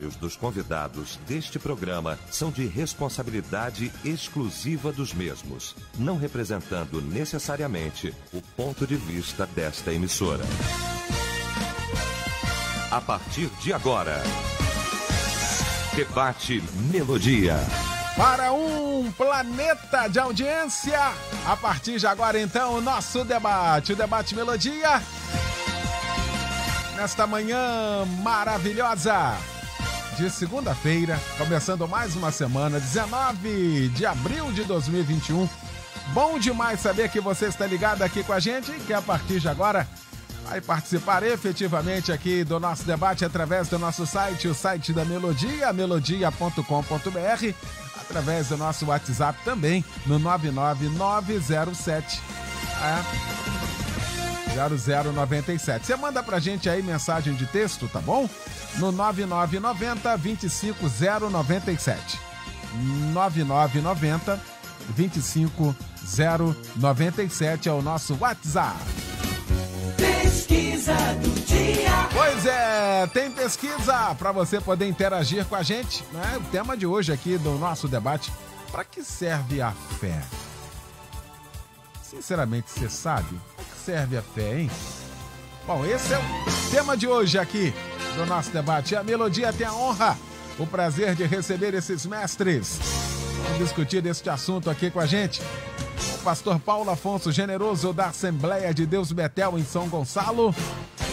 Os dos convidados deste programa são de responsabilidade exclusiva dos mesmos, não representando necessariamente o ponto de vista desta emissora. A partir de agora, Debate Melodia. Para um planeta de audiência, a partir de agora então o nosso debate, o Debate Melodia. Nesta manhã maravilhosa de segunda-feira, começando mais uma semana, 19 de abril de 2021. Bom demais saber que você está ligado aqui com a gente e que a partir de agora vai participar efetivamente aqui do nosso debate através do nosso site, o site da Melodia, melodia.com.br, através do nosso WhatsApp também, no 99907 0097. Você manda pra gente aí mensagem de texto, tá bom? No 9990-25097. 9990-25097 é o nosso WhatsApp. Pesquisa do dia. Pois é, tem pesquisa para você poder interagir com a gente, né? O tema de hoje aqui do nosso debate: para que serve a fé? Sinceramente, você sabe para que serve a fé, hein? Bom, esse é o tema de hoje aqui do nosso debate. A Melodia tem a honra, o prazer de receber esses mestres. Vamos discutir este assunto aqui com a gente. O pastor Paulo Afonso Generoso, da Assembleia de Deus Betel, em São Gonçalo.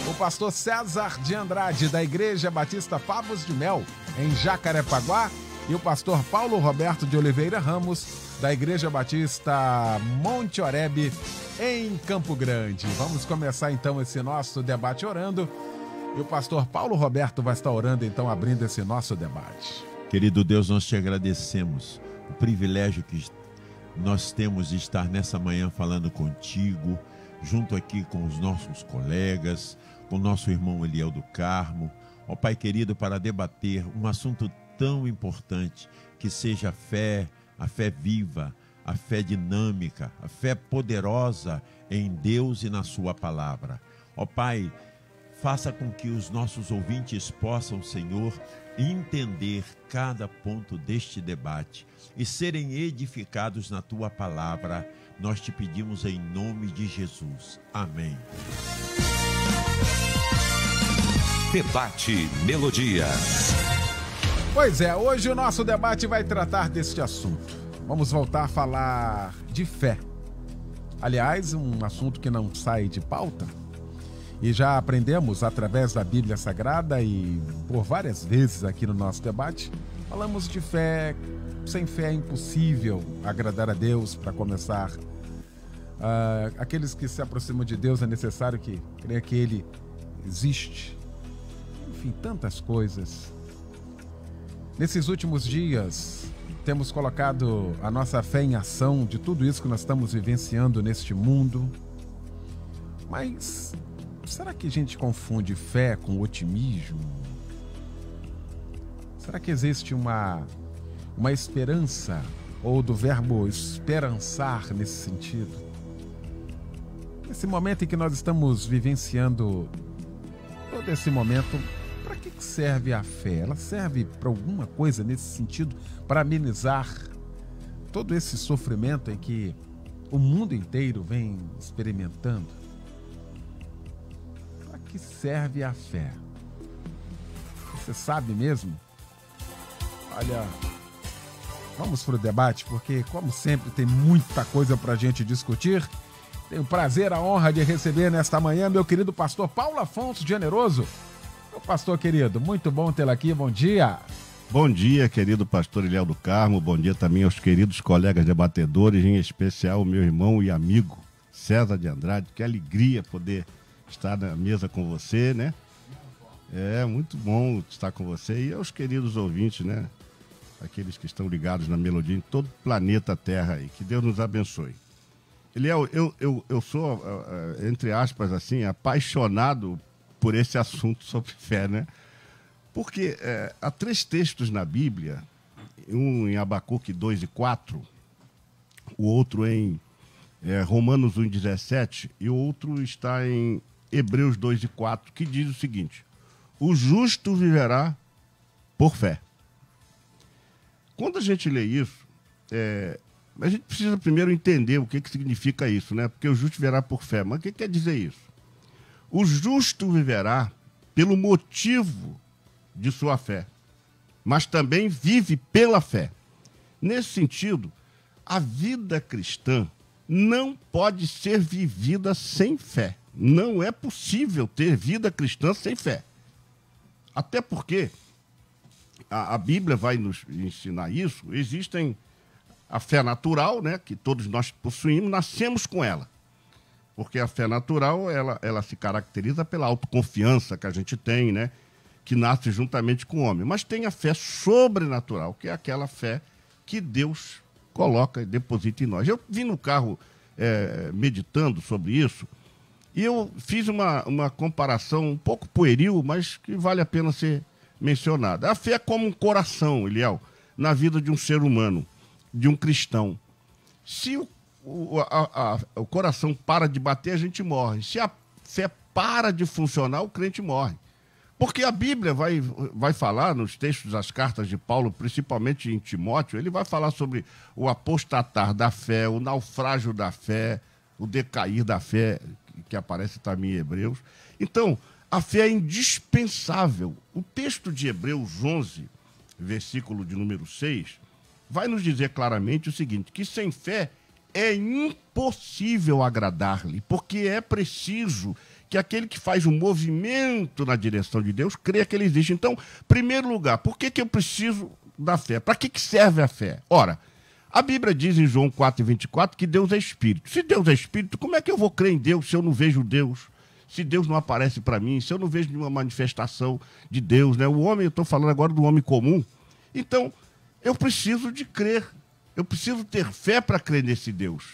O pastor César de Andrade, da Igreja Batista Favos de Mel, em Jacarepaguá. E o pastor Paulo Roberto de Oliveira Ramos, da Igreja Batista Monte Oreb, em Campo Grande. Vamos começar então esse nosso debate orando. E o pastor Paulo Roberto vai estar orando então, abrindo esse nosso debate. Querido Deus, nós te agradecemos o privilégio que nós temos de estar nessa manhã falando contigo, junto aqui com os nossos colegas, com o nosso irmão Eliel do Carmo, ó Pai querido, para debater um assunto tão importante, que seja a fé viva, a fé dinâmica, a fé poderosa em Deus e na sua palavra. Ó Pai, faça com que os nossos ouvintes possam, Senhor, entender cada ponto deste debate e serem edificados na Tua palavra. Nós te pedimos em nome de Jesus. Amém. Debate Melodia. Pois é, hoje o nosso debate vai tratar deste assunto. Vamos voltar a falar de fé. Aliás, um assunto que não sai de pauta. E já aprendemos através da Bíblia Sagrada e por várias vezes aqui no nosso debate, falamos de fé. Sem fé é impossível agradar a Deus. Para começar, aqueles que se aproximam de Deus é necessário que creia que Ele existe. Enfim, tantas coisas. Nesses últimos dias, temos colocado a nossa fé em ação de tudo isso que nós estamos vivenciando neste mundo. Mas será que a gente confunde fé com otimismo? Será que existe uma esperança, ou do verbo esperançar nesse sentido? Nesse momento em que nós estamos vivenciando todo esse momento, para que serve a fé? Ela serve para alguma coisa nesse sentido, para amenizar todo esse sofrimento em que o mundo inteiro vem experimentando? Para que serve a fé? Você sabe mesmo? Olha, vamos para o debate, porque, como sempre, tem muita coisa para a gente discutir. Tenho o prazer, a honra de receber nesta manhã meu querido pastor Paulo Afonso Generoso. Meu pastor querido, muito bom tê-lo aqui, bom dia. Bom dia, querido pastor Eliel do Carmo, bom dia também aos queridos colegas debatedores, em especial o meu irmão e amigo César de Andrade. Que alegria poder estar na mesa com você, né? É muito bom estar com você e aos queridos ouvintes, né? Aqueles que estão ligados na Melodia em todo o planeta Terra aí. Que Deus nos abençoe. Eliel, eu sou, entre aspas, assim, apaixonado por esse assunto sobre fé, né? Porque há 3 textos na Bíblia, um em Abacuque 2:4, o outro em Romanos 1:17 e o outro está em Hebreus 2:4, que diz o seguinte: o justo viverá por fé. Quando a gente lê isso, a gente precisa primeiro entender o que significa isso, né? Porque o justo viverá por fé. Mas o que quer dizer isso? O justo viverá pelo motivo de sua fé, mas também vive pela fé. Nesse sentido, a vida cristã não pode ser vivida sem fé. Não é possível ter vida cristã sem fé. Até porque a Bíblia vai nos ensinar isso. Existem a fé natural, né, que todos nós possuímos, nascemos com ela. Porque a fé natural, ela se caracteriza pela autoconfiança que a gente tem, né, que nasce juntamente com o homem. Mas tem a fé sobrenatural, que é aquela fé que Deus coloca e deposita em nós. Eu vim no carro meditando sobre isso e eu fiz uma comparação um pouco pueril, mas que vale a pena ser mencionada. A fé é como um coração, Eliel, na vida de um ser humano, de um cristão. Se o coração para de bater, a gente morre. Se a fé para de funcionar, o crente morre. Porque a Bíblia vai falar nos textos das cartas de Paulo, principalmente em Timóteo, ele vai falar sobre o apostatar da fé, o naufrágio da fé, o decair da fé, que aparece também em Hebreus. Então, a fé é indispensável. O texto de Hebreus 11, versículo de número 6, vai nos dizer claramente o seguinte, que sem fé é impossível agradar-lhe, porque é preciso que aquele que faz um movimento na direção de Deus creia que ele existe. Então, em primeiro lugar, por que eu preciso da fé? Para que serve a fé? Ora, a Bíblia diz em João 4,24 que Deus é Espírito. Se Deus é Espírito, como é que eu vou crer em Deus se eu não vejo Deus? Se Deus não aparece para mim, se eu não vejo nenhuma manifestação de Deus, né? O homem, eu estou falando agora do homem comum. Então, eu preciso de crer. Eu preciso ter fé para crer nesse Deus.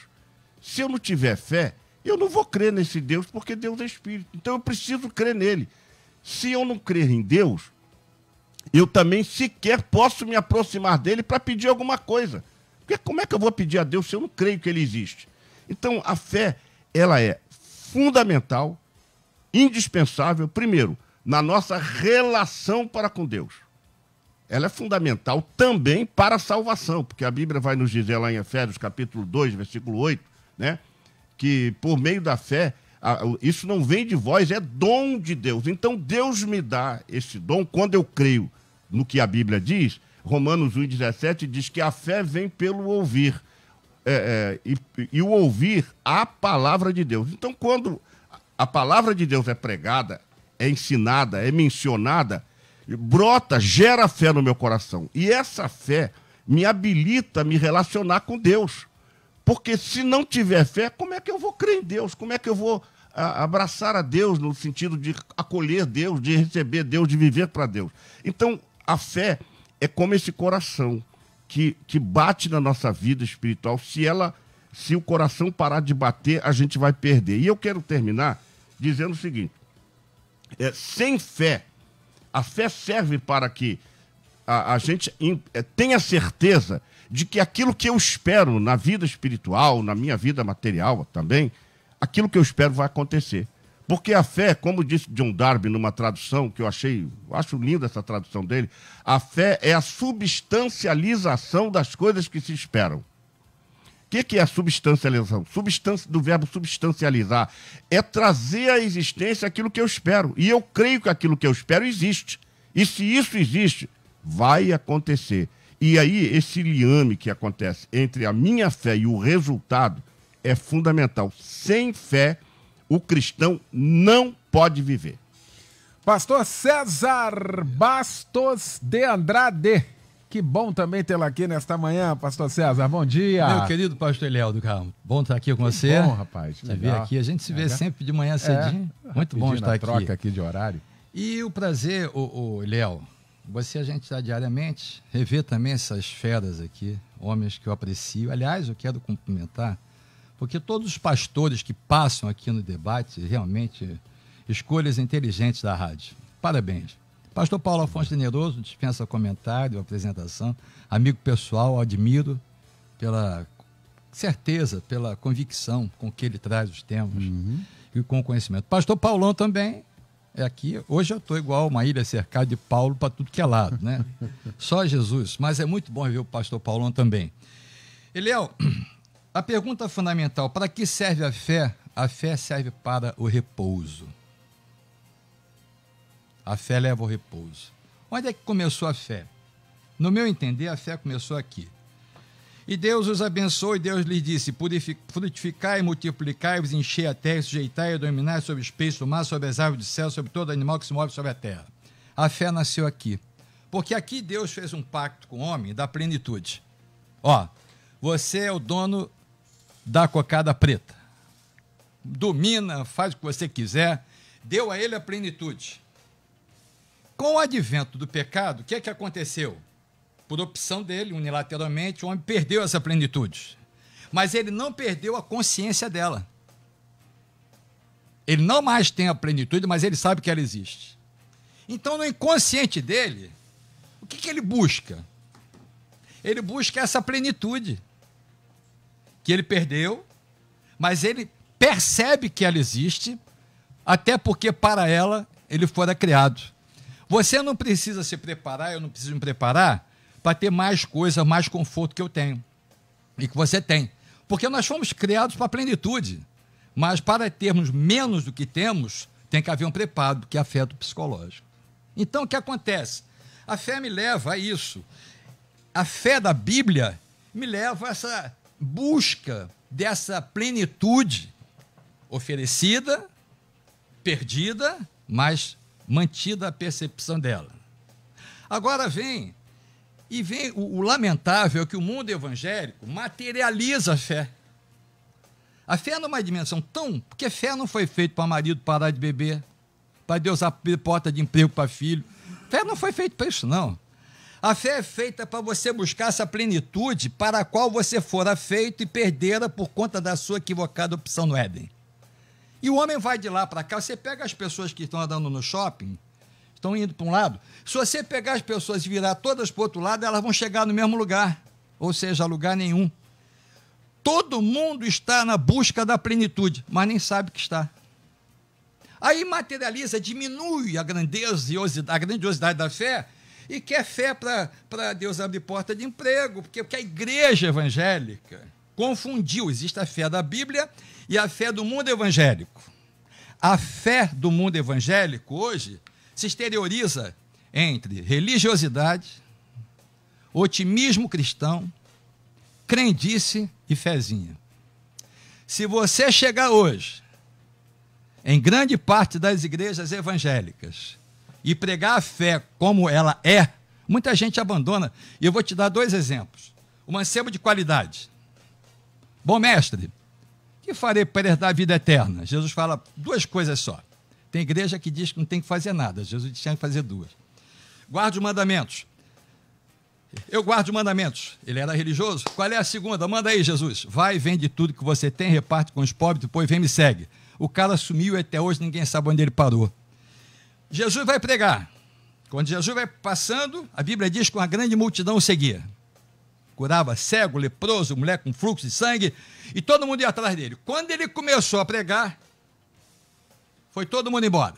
Se eu não tiver fé, eu não vou crer nesse Deus, porque Deus é Espírito. Então eu preciso crer nele. Se eu não crer em Deus, eu também sequer posso me aproximar dele para pedir alguma coisa. Porque como é que eu vou pedir a Deus se eu não creio que ele existe? Então a fé, ela é fundamental, indispensável, primeiro, na nossa relação para com Deus. Ela é fundamental também para a salvação, porque a Bíblia vai nos dizer lá em Efésios, capítulo 2, versículo 8, né, que por meio da fé, isso não vem de vós, é dom de Deus. Então Deus me dá esse dom quando eu creio no que a Bíblia diz. Romanos 1,17 diz que a fé vem pelo ouvir, e o ouvir a palavra de Deus. Então quando a palavra de Deus é pregada, é ensinada, é mencionada, brota, gera fé no meu coração. E essa fé me habilita a me relacionar com Deus. Porque se não tiver fé, como é que eu vou crer em Deus? Como é que eu vou abraçar a Deus no sentido de acolher Deus, de receber Deus, de viver para Deus? Então, a fé é como esse coração que bate na nossa vida espiritual. Se o coração parar de bater, a gente vai perder. E eu quero terminar dizendo o seguinte, sem fé, a fé serve para que a gente tenha certeza de que aquilo que eu espero na vida espiritual, na minha vida material também, aquilo que eu espero vai acontecer. Porque a fé, como disse John Darby numa tradução, que eu acho linda essa tradução dele, a fé é a substancialização das coisas que se esperam. O que é a substancialização? Do verbo substancializar. É trazer à existência aquilo que eu espero. E eu creio que aquilo que eu espero existe. E se isso existe, vai acontecer. E aí, esse liame que acontece entre a minha fé e o resultado é fundamental. Sem fé, o cristão não pode viver. Pastor César Bastos de Andrade. Que bom também tê-lo aqui nesta manhã, pastor César. Bom dia. Meu querido pastor Eliel do Carmo. Bom estar aqui com você. Bom, rapaz. Você vê aqui, a gente se vê sempre de manhã cedinho. Muito bom estar aqui. Troca aqui de horário. E o prazer, Eliel, a gente está diariamente, rever também essas feras aqui, homens que eu aprecio. Aliás, eu quero cumprimentar, porque todos os pastores que passam aqui no debate, realmente, escolhas inteligentes da rádio. Parabéns. Pastor Paulo Afonso Generoso, dispensa comentário, apresentação, amigo pessoal, admiro pela certeza, pela convicção com que ele traz os temas e com o conhecimento. Pastor Paulão também, É aqui, hoje eu estou igual uma ilha cercada de Paulo para tudo que é lado, né? Só Jesus, mas é muito bom ver o pastor Paulão também. Eliel, a pergunta fundamental, para que serve a fé? A fé serve para o repouso. A fé leva ao repouso. Onde é que começou a fé? No meu entender, a fé começou aqui. E Deus os abençoou e Deus lhes disse: frutificai, multiplicai-vos, enchei a terra, sujeitai e dominai sobre os peixes do mar, sobre as aves do céu, sobre todo animal que se move sobre a terra. A fé nasceu aqui. Porque aqui Deus fez um pacto com o homem da plenitude. Ó, você é o dono da cocada preta. Domina, faz o que você quiser. Deu a ele a plenitude. Com o advento do pecado, o que é que aconteceu? Por opção dele, unilateralmente, o homem perdeu essa plenitude. Mas ele não perdeu a consciência dela. Ele não mais tem a plenitude, mas ele sabe que ela existe. Então, no inconsciente dele, o que ele busca? Ele busca essa plenitude que ele perdeu, mas ele percebe que ela existe, até porque para ela ele fora criado. Você não precisa se preparar, eu não preciso me preparar para ter mais coisa, mais conforto que eu tenho e que você tem. Porque nós fomos criados para a plenitude, mas para termos menos do que temos, tem que haver um preparo, que é afeto psicológico. Então, o que acontece? A fé me leva a isso. A fé da Bíblia me leva a essa busca dessa plenitude oferecida, perdida, mas mantida a percepção dela. Agora vem o lamentável é que o mundo evangélico materializa a fé. A fé é numa dimensão tão... Porque fé não foi feito para marido parar de beber, para Deus abrir porta de emprego para filho. Fé não foi feito para isso, não. A fé é feita para você buscar essa plenitude para a qual você fora feito e perdera por conta da sua equivocada opção no Éden. E o homem vai de lá para cá, você pega as pessoas que estão andando no shopping, estão indo para um lado, se você pegar as pessoas e virar todas para o outro lado, elas vão chegar no mesmo lugar, ou seja, lugar nenhum. Todo mundo está na busca da plenitude, mas nem sabe que está. Aí materializa, diminui a grandiosidade da fé e quer fé para Deus abrir porta de emprego, porque a igreja evangélica confundiu, existe a fé da Bíblia e a fé do mundo evangélico. A fé do mundo evangélico hoje se exterioriza entre religiosidade, otimismo cristão, crendice e fezinha. Se você chegar hoje em grande parte das igrejas evangélicas e pregar a fé como ela é, muita gente abandona. E eu vou te dar 2 exemplos. O mancebo de qualidade. Bom mestre, que farei para herdar a vida eterna? Jesus fala 2 coisas só. Tem igreja que diz que não tem que fazer nada. Jesus tinha que fazer 2. Guarde os mandamentos. Eu guardo os mandamentos. Ele era religioso. Qual é a segunda? Manda aí, Jesus. Vai, vende tudo que você tem, reparte com os pobres, depois vem e me segue. O cara sumiu e até hoje ninguém sabe onde ele parou. Jesus vai pregar. Quando Jesus vai passando, a Bíblia diz que uma grande multidão o seguia. Curava cego, leproso, mulher com fluxo de sangue, e todo mundo ia atrás dele. Quando ele começou a pregar, foi todo mundo embora.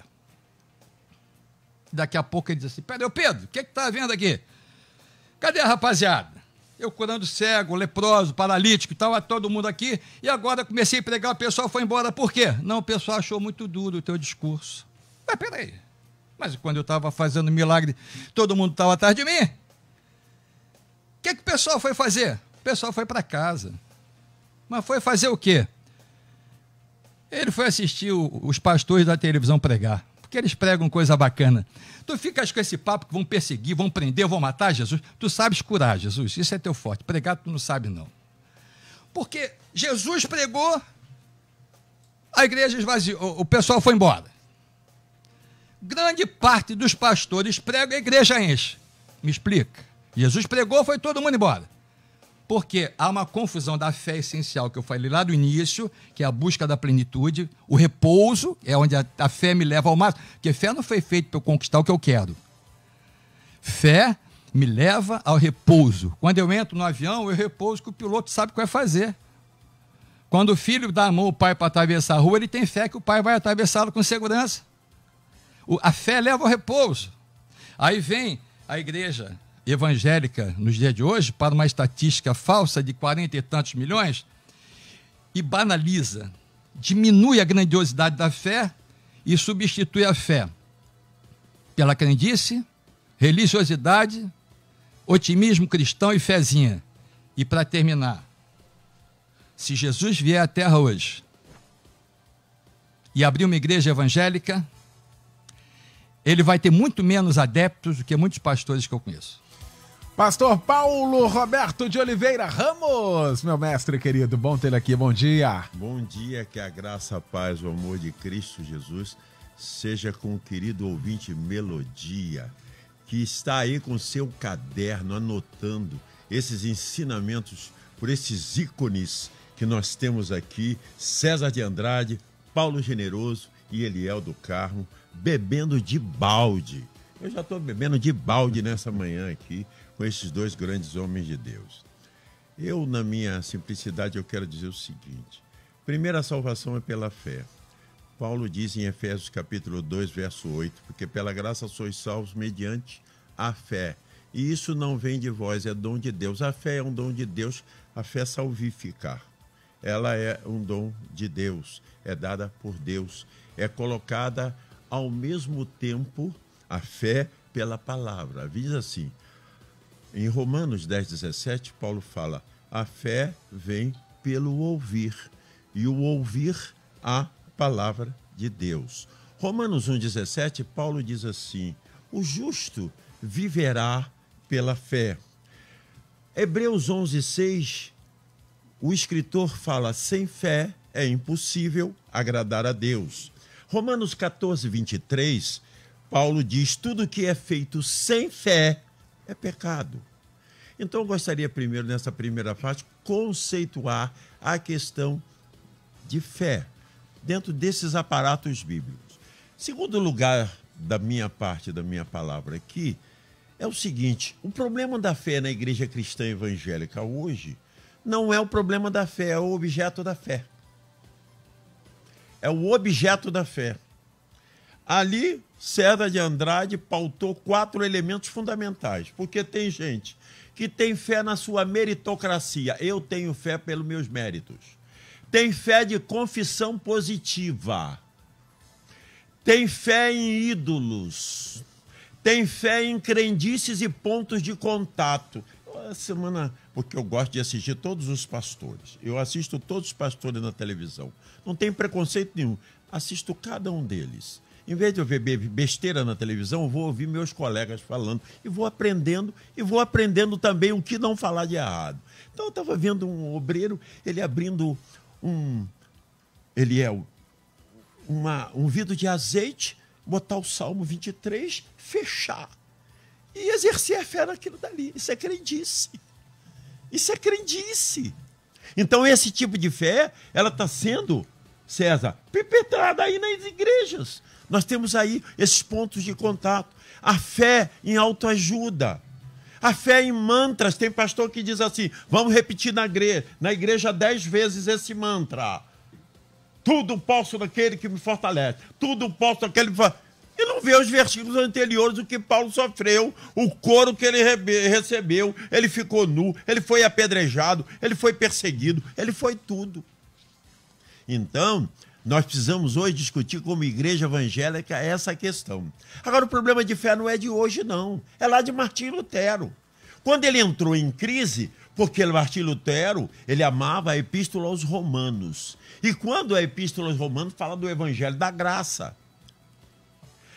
Daqui a pouco ele disse assim: Pedro, o que está havendo aqui? Cadê a rapaziada? Eu curando cego, leproso, paralítico, estava todo mundo aqui, e agora comecei a pregar, o pessoal foi embora. Por quê? Não, o pessoal achou muito duro o teu discurso. Mas peraí, mas quando eu estava fazendo milagre, todo mundo estava atrás de mim? O que o pessoal foi fazer? O pessoal foi para casa. Mas foi fazer o quê? Ele foi assistir os pastores da televisão pregar, porque eles pregam coisa bacana. Tu ficas com esse papo que vão perseguir, vão prender, vão matar Jesus. Tu sabes curar, Jesus, isso é teu forte. Pregar tu não sabe, não. Porque Jesus pregou, a igreja esvaziou, o pessoal foi embora. Grande parte dos pastores pregam, a igreja enche. Me explica. Jesus pregou, foi todo mundo embora. Porque há uma confusão da fé essencial que eu falei lá do início, que é a busca da plenitude, o repouso, é onde a fé me leva ao máximo, porque fé não foi feita para eu conquistar o que eu quero. Fé me leva ao repouso. Quando eu entro no avião, eu repouso que o piloto sabe o que vai fazer. Quando o filho dá a mão ao pai para atravessar a rua, ele tem fé que o pai vai atravessá-lo com segurança. A fé leva ao repouso. Aí vem a igreja evangélica nos dias de hoje, para uma estatística falsa de 40 e tantos milhões, e banaliza, diminui a grandiosidade da fé e substitui a fé pela crendice, religiosidade, otimismo cristão e fezinha. E para terminar, se Jesus vier à Terra hoje e abrir uma igreja evangélica, ele vai ter muito menos adeptos do que muitos pastores que eu conheço. Pastor Paulo Roberto de Oliveira Ramos, meu mestre querido, bom tê-lo aqui, bom dia. Bom dia, que a graça, a paz, o amor de Cristo Jesus seja com o querido ouvinte Melodia, que está aí com seu caderno anotando esses ensinamentos por esses ícones que nós temos aqui, César de Andrade, Paulo Generoso e Eliel do Carmo, bebendo de balde. Eu já estou bebendo de balde nessa manhã aqui, com esses dois grandes homens de Deus. Eu, na minha simplicidade, eu quero dizer o seguinte. Primeiro, a salvação é pela fé. Paulo diz em Efésios capítulo 2, verso 8, porque pela graça sois salvos mediante a fé. E isso não vem de vós, é dom de Deus. A fé é um dom de Deus, a fé salvificar. Ela é um dom de Deus, é dada por Deus, é colocada ao mesmo tempo a fé pela palavra. Diz assim, em Romanos 10, 17, Paulo fala, a fé vem pelo ouvir, e o ouvir a palavra de Deus. Romanos 1, 17, Paulo diz assim, o justo viverá pela fé. Hebreus 11, 6, o escritor fala, sem fé é impossível agradar a Deus. Romanos 14, 23, Paulo diz, tudo que é feito sem fé é pecado. Então, eu gostaria primeiro, nessa primeira fase, conceituar a questão de fé dentro desses aparatos bíblicos. Segundo lugar da minha parte, da minha palavra aqui, é o seguinte, o problema da fé na igreja cristã evangélica hoje não é o problema da fé, é o objeto da fé. É o objeto da fé. Ali, César de Andrade pautou 4 elementos fundamentais, porque tem gente que tem fé na sua meritocracia. Eu tenho fé pelos meus méritos. Tem fé de confissão positiva. Tem fé em ídolos. Tem fé em crendices e pontos de contato. Semana, porque eu gosto de assistir todos os pastores. Eu assisto todos os pastores na televisão. Não tem preconceito nenhum. Assisto cada um deles. Em vez de eu ver besteira na televisão, eu vou ouvir meus colegas falando e vou aprendendo também o que não falar de errado. Então eu estava vendo um obreiro, ele abrindo um vidro de azeite, botar o Salmo 23, fechar e exercer a fé naquilo dali. Isso é crendice. Isso é crendice. Então esse tipo de fé, ela está sendo, César, perpetrada aí nas igrejas. Nós temos aí esses pontos de contato. A fé em autoajuda. A fé em mantras. Tem pastor que diz assim, vamos repetir na igreja 10 vezes esse mantra. Tudo posso naquele que me fortalece. Tudo posso naquele que me fortalece. E não vê os versículos anteriores do que Paulo sofreu, o couro que ele recebeu. Ele ficou nu, ele foi apedrejado, ele foi perseguido, ele foi tudo. Então, nós precisamos hoje discutir como igreja evangélica essa questão. Agora, o problema de fé não é de hoje, não. É lá de Martinho Lutero. Quando ele entrou em crise, porque Martinho Lutero, ele amava a Epístola aos Romanos. E quando a Epístola aos Romanos fala do Evangelho da Graça.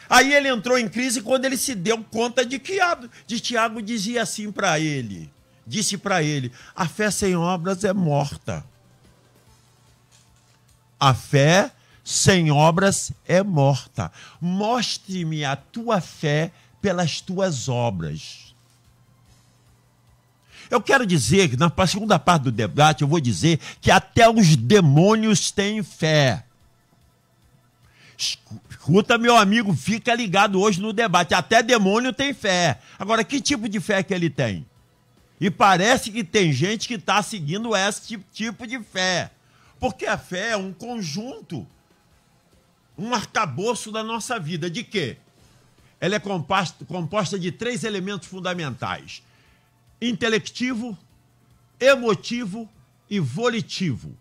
Aí ele entrou em crise quando ele se deu conta de que Tiago dizia assim para ele. Disse para ele, a fé sem obras é morta. A fé sem obras é morta. Mostre-me a tua fé pelas tuas obras. Eu quero dizer que na segunda parte do debate eu vou dizer que até os demônios têm fé. Escuta, meu amigo, fica ligado hoje no debate. Até demônio tem fé. Agora, que tipo de fé que ele tem? E parece que tem gente que está seguindo esse tipo de fé. Porque a fé é um conjunto um arcabouço da nossa vida. De quê? Ela é composta de 3 elementos fundamentais: intelectivo, emotivo e volitivo.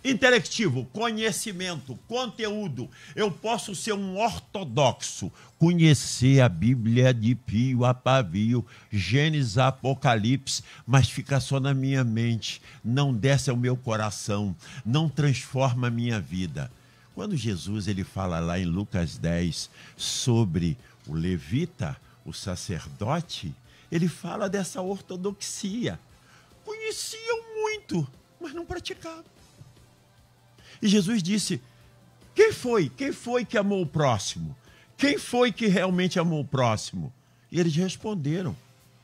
Intelectivo, conhecimento, conteúdo. Eu posso ser um ortodoxo, conhecer a Bíblia de pio a pavio, Gênesis, Apocalipse, mas fica só na minha mente, não desce ao meu coração, não transforma a minha vida. Quando Jesus ele fala lá em Lucas 10 sobre o levita, o sacerdote, ele fala dessa ortodoxia. Conheciam muito, mas não praticavam. E Jesus disse: quem foi que amou o próximo? Quem foi que realmente amou o próximo? E eles responderam: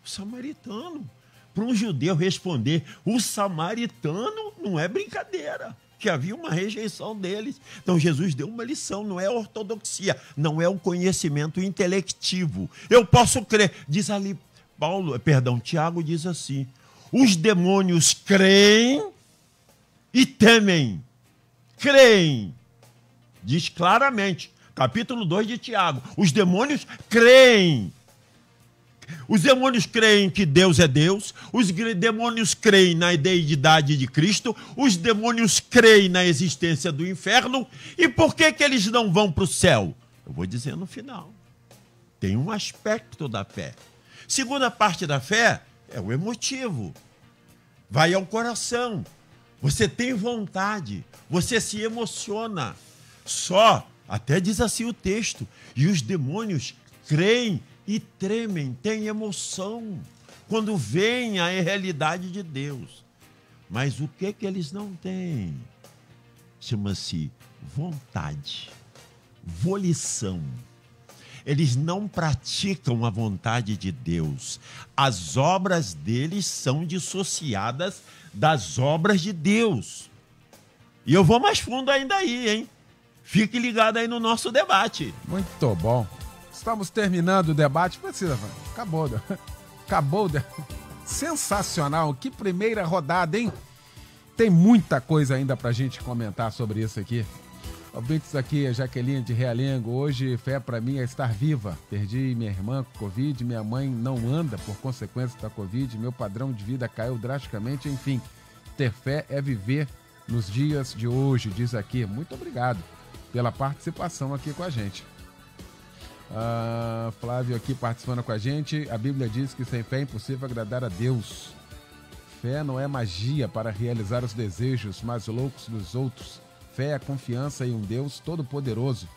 o samaritano. Para um judeu responder o samaritano não é brincadeira, que havia uma rejeição deles. Então Jesus deu uma lição, não é ortodoxia, não é um conhecimento intelectivo. Eu posso crer, diz ali Tiago diz assim: os demônios creem e temem. Creem, diz claramente, capítulo 2 de Tiago, os demônios creem. Os demônios creem que Deus é Deus, os demônios creem na deidade de Cristo, os demônios creem na existência do inferno. E por que eles não vão para o céu? Eu vou dizer no final. Tem um aspecto da fé. Segunda parte da fé é o emotivo. Vai ao coração. Você tem vontade, você se emociona. Só, até diz assim o texto, e os demônios creem e tremem, têm emoção quando veem a realidade de Deus. Mas o que eles não têm? Chama-se vontade, volição. Eles não praticam a vontade de Deus. As obras deles são dissociadas das obras de Deus. E eu vou mais fundo ainda aí, hein? Fique ligado aí no nosso debate. Muito bom. Estamos terminando o debate. Precisa, acabou. Acabou. Sensacional. Que primeira rodada, hein? Tem muita coisa ainda pra gente comentar sobre isso aqui. Ouvintes aqui, a Jaqueline de Realengo. Hoje, fé pra mim é estar viva. Perdi minha irmã com Covid, minha mãe não anda por consequência da Covid, meu padrão de vida caiu drasticamente, enfim. Ter fé é viver nos dias de hoje, diz aqui. Muito obrigado pela participação aqui com a gente. Flávio aqui participando com a gente. A Bíblia diz que sem fé é impossível agradar a Deus. Fé não é magia para realizar os desejos mais loucos dos outros. Fé é confiança em um Deus todo-poderoso.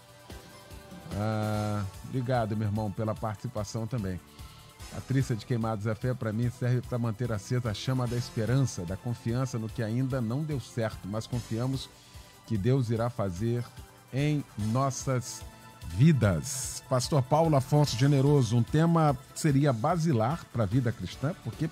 Obrigado, meu irmão, pela participação também. A Trícia de Queimados, a fé para mim serve para manter acesa a chama da esperança, da confiança no que ainda não deu certo, mas confiamos que Deus irá fazer em nossas vidas. Pastor Paulo Afonso Generoso, um tema seria basilar para a vida cristã, porque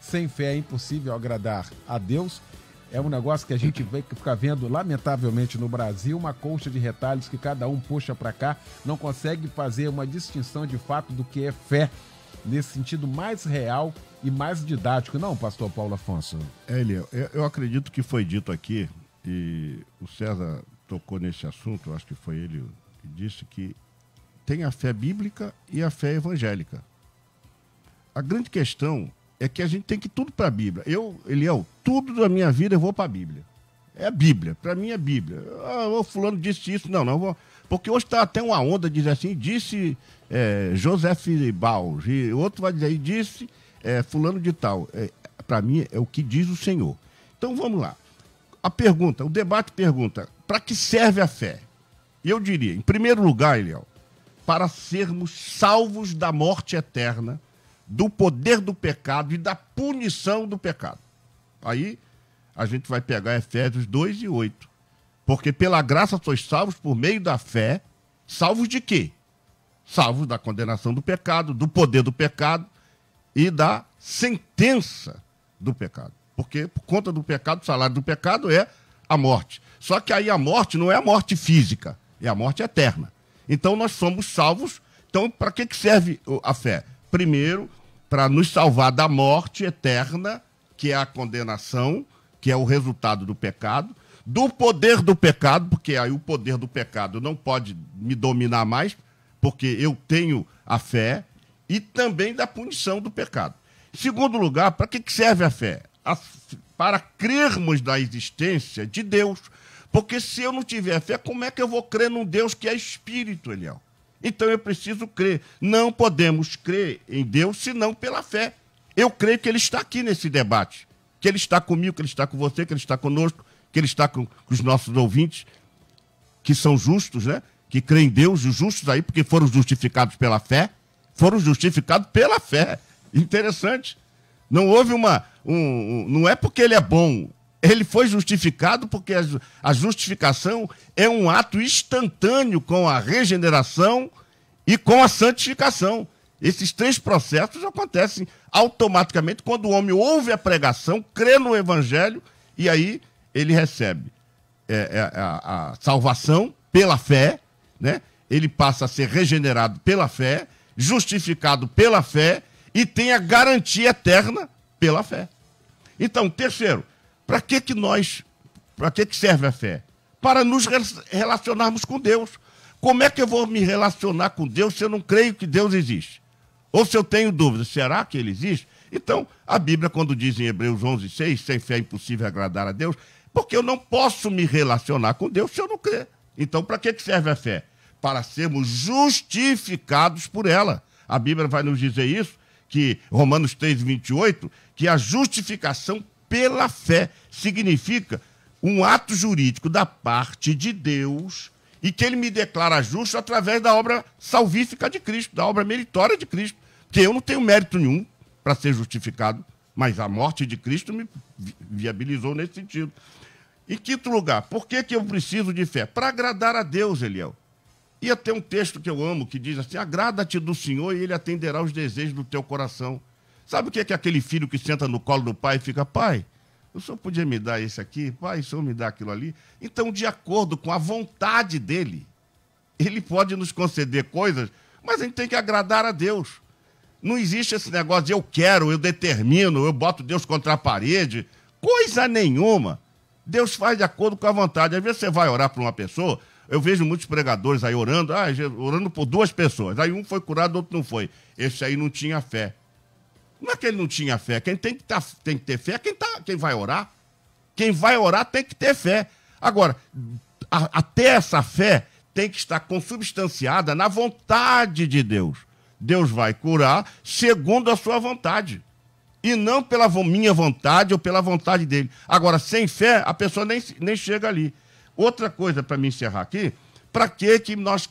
sem fé é impossível agradar a Deus. É um negócio que a gente fica vendo, lamentavelmente, no Brasil, uma colcha de retalhos que cada um puxa para cá, não consegue fazer uma distinção de fato do que é fé, nesse sentido mais real e mais didático. Não, pastor Paulo Afonso? Eliel, eu acredito que foi dito aqui, e o César tocou nesse assunto, eu acho que foi ele que disse que tem a fé bíblica e a fé evangélica. A grande questão é que a gente tem que ir tudo para a Bíblia. Eliel, tudo da minha vida eu vou para a Bíblia. É a Bíblia, para mim é Bíblia. O fulano disse isso, não vou. Porque hoje está até uma onda, diz assim, disse Joseph Baus, e outro vai dizer, disse fulano de tal. Para mim é o que diz o Senhor. Então vamos lá. O debate pergunta, para que serve a fé? E eu diria, em primeiro lugar, Eliel, para sermos salvos da morte eterna, do poder do pecado e da punição do pecado. Aí a gente vai pegar Efésios 2:8. Porque pela graça sois salvos por meio da fé. Salvos de quê? Salvos da condenação do pecado, do poder do pecado e da sentença do pecado. Porque por conta do pecado, o salário do pecado é a morte. Só que aí a morte não é a morte física, é a morte eterna. Então nós somos salvos. Então para que serve a fé? Primeiro, para nos salvar da morte eterna, que é a condenação, que é o resultado do pecado, do poder do pecado, porque aí o poder do pecado não pode me dominar mais, porque eu tenho a fé, e também da punição do pecado. Em segundo lugar, para que serve a fé? Para crermos na existência de Deus. Porque se eu não tiver fé, como é que eu vou crer num Deus que é espírito, Eliel? Então eu preciso crer. Não podemos crer em Deus senão pela fé. Eu creio que Ele está aqui nesse debate. Que Ele está comigo, que Ele está com você, que Ele está conosco, que Ele está com os nossos ouvintes, que são justos, né? Que creem em Deus, os justos aí, porque foram justificados pela fé. Foram justificados pela fé. Interessante. Não houve não é porque ele é bom. Ele foi justificado porque a justificação é um ato instantâneo com a regeneração e com a santificação. Esses três processos acontecem automaticamente quando o homem ouve a pregação, crê no evangelho e aí ele recebe a salvação pela fé, né? Ele passa a ser regenerado pela fé, justificado pela fé e tem a garantia eterna pela fé. Então, terceiro, para que serve a fé? Para nos relacionarmos com Deus. Como é que eu vou me relacionar com Deus se eu não creio que Deus existe? Ou se eu tenho dúvidas, será que Ele existe? Então, a Bíblia, quando diz em Hebreus 11:6, sem fé é impossível agradar a Deus, porque eu não posso me relacionar com Deus se eu não crer. Então, para que serve a fé? Para sermos justificados por ela. A Bíblia vai nos dizer isso, que Romanos 3:28, que a justificação pela fé significa um ato jurídico da parte de Deus e que Ele me declara justo através da obra salvífica de Cristo, da obra meritória de Cristo. Porque eu não tenho mérito nenhum para ser justificado, mas a morte de Cristo me viabilizou nesse sentido. Em quinto lugar, por que eu preciso de fé? Para agradar a Deus, Eliel. E até um texto que eu amo, que diz assim, agrada-te do Senhor e Ele atenderá os desejos do teu coração. Sabe o que é aquele filho que senta no colo do pai e fica, pai, o senhor podia me dar esse aqui? Pai, o senhor me dá aquilo ali? Então, de acordo com a vontade dele, Ele pode nos conceder coisas, mas a gente tem que agradar a Deus. Não existe esse negócio de eu quero, eu determino, eu boto Deus contra a parede. Coisa nenhuma. Deus faz de acordo com a vontade. Às vezes você vai orar para uma pessoa, eu vejo muitos pregadores aí orando, orando por duas pessoas. Aí um foi curado, outro não foi. Esse aí não tinha fé. Não é que ele não tinha fé. Quem tem que ter fé é quem vai orar. Quem vai orar tem que ter fé. Agora, até essa fé tem que estar consubstanciada na vontade de Deus. Deus vai curar segundo a sua vontade. E não pela minha vontade ou pela vontade dele. Agora, sem fé, a pessoa nem chega ali. Outra coisa para me encerrar aqui, para que nós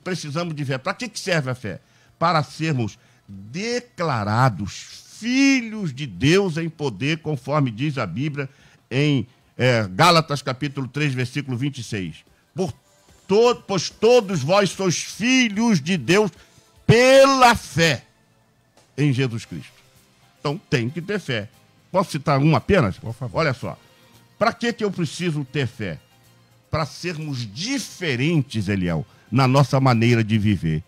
precisamos de fé? Para que serve a fé? Para sermos declarados filhos de Deus em poder, conforme diz a Bíblia em Gálatas capítulo 3, versículo 26. Pois todos vós sois filhos de Deus pela fé em Jesus Cristo. Então tem que ter fé. Posso citar uma apenas? Por favor. Olha só. Para que eu preciso ter fé? Para sermos diferentes, Eliel, na nossa maneira de viver.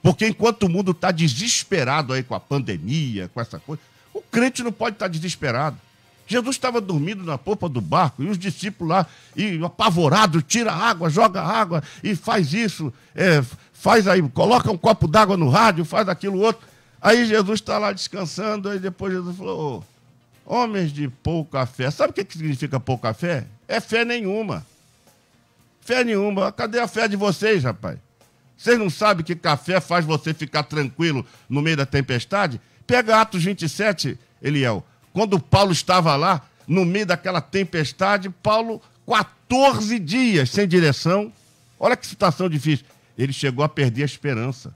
Porque enquanto o mundo está desesperado aí com a pandemia, com essa coisa, o crente não pode estar desesperado. Jesus estava dormindo na popa do barco e os discípulos lá, apavorados, tira água, joga água e faz isso, faz aí, coloca um copo d'água no rádio, faz aquilo outro. Aí Jesus está lá descansando, aí depois Jesus falou, homens de pouca fé. Sabe o que significa pouca fé? É fé nenhuma. Fé nenhuma. Cadê a fé de vocês, rapaz? Vocês não sabem que café faz você ficar tranquilo no meio da tempestade? Pega Atos 27, Eliel. Quando Paulo estava lá, no meio daquela tempestade, Paulo, 14 dias sem direção. Olha que situação difícil. Ele chegou a perder a esperança.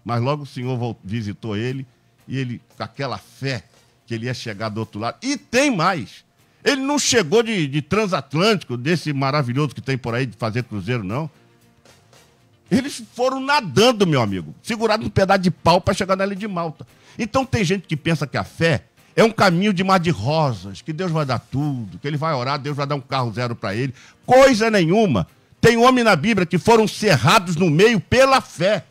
Mas logo o Senhor visitou ele, e ele, com aquela fé, que ele ia chegar do outro lado. E tem mais. Ele não chegou de transatlântico, desse maravilhoso que tem por aí de fazer cruzeiro, não. Eles foram nadando, meu amigo, segurados num pedaço de pau para chegar na ilha de Malta. Então tem gente que pensa que a fé é um caminho de mar de rosas, que Deus vai dar tudo, que ele vai orar, Deus vai dar um carro zero para ele. Coisa nenhuma. Tem homem na Bíblia que foram cerrados no meio pela fé.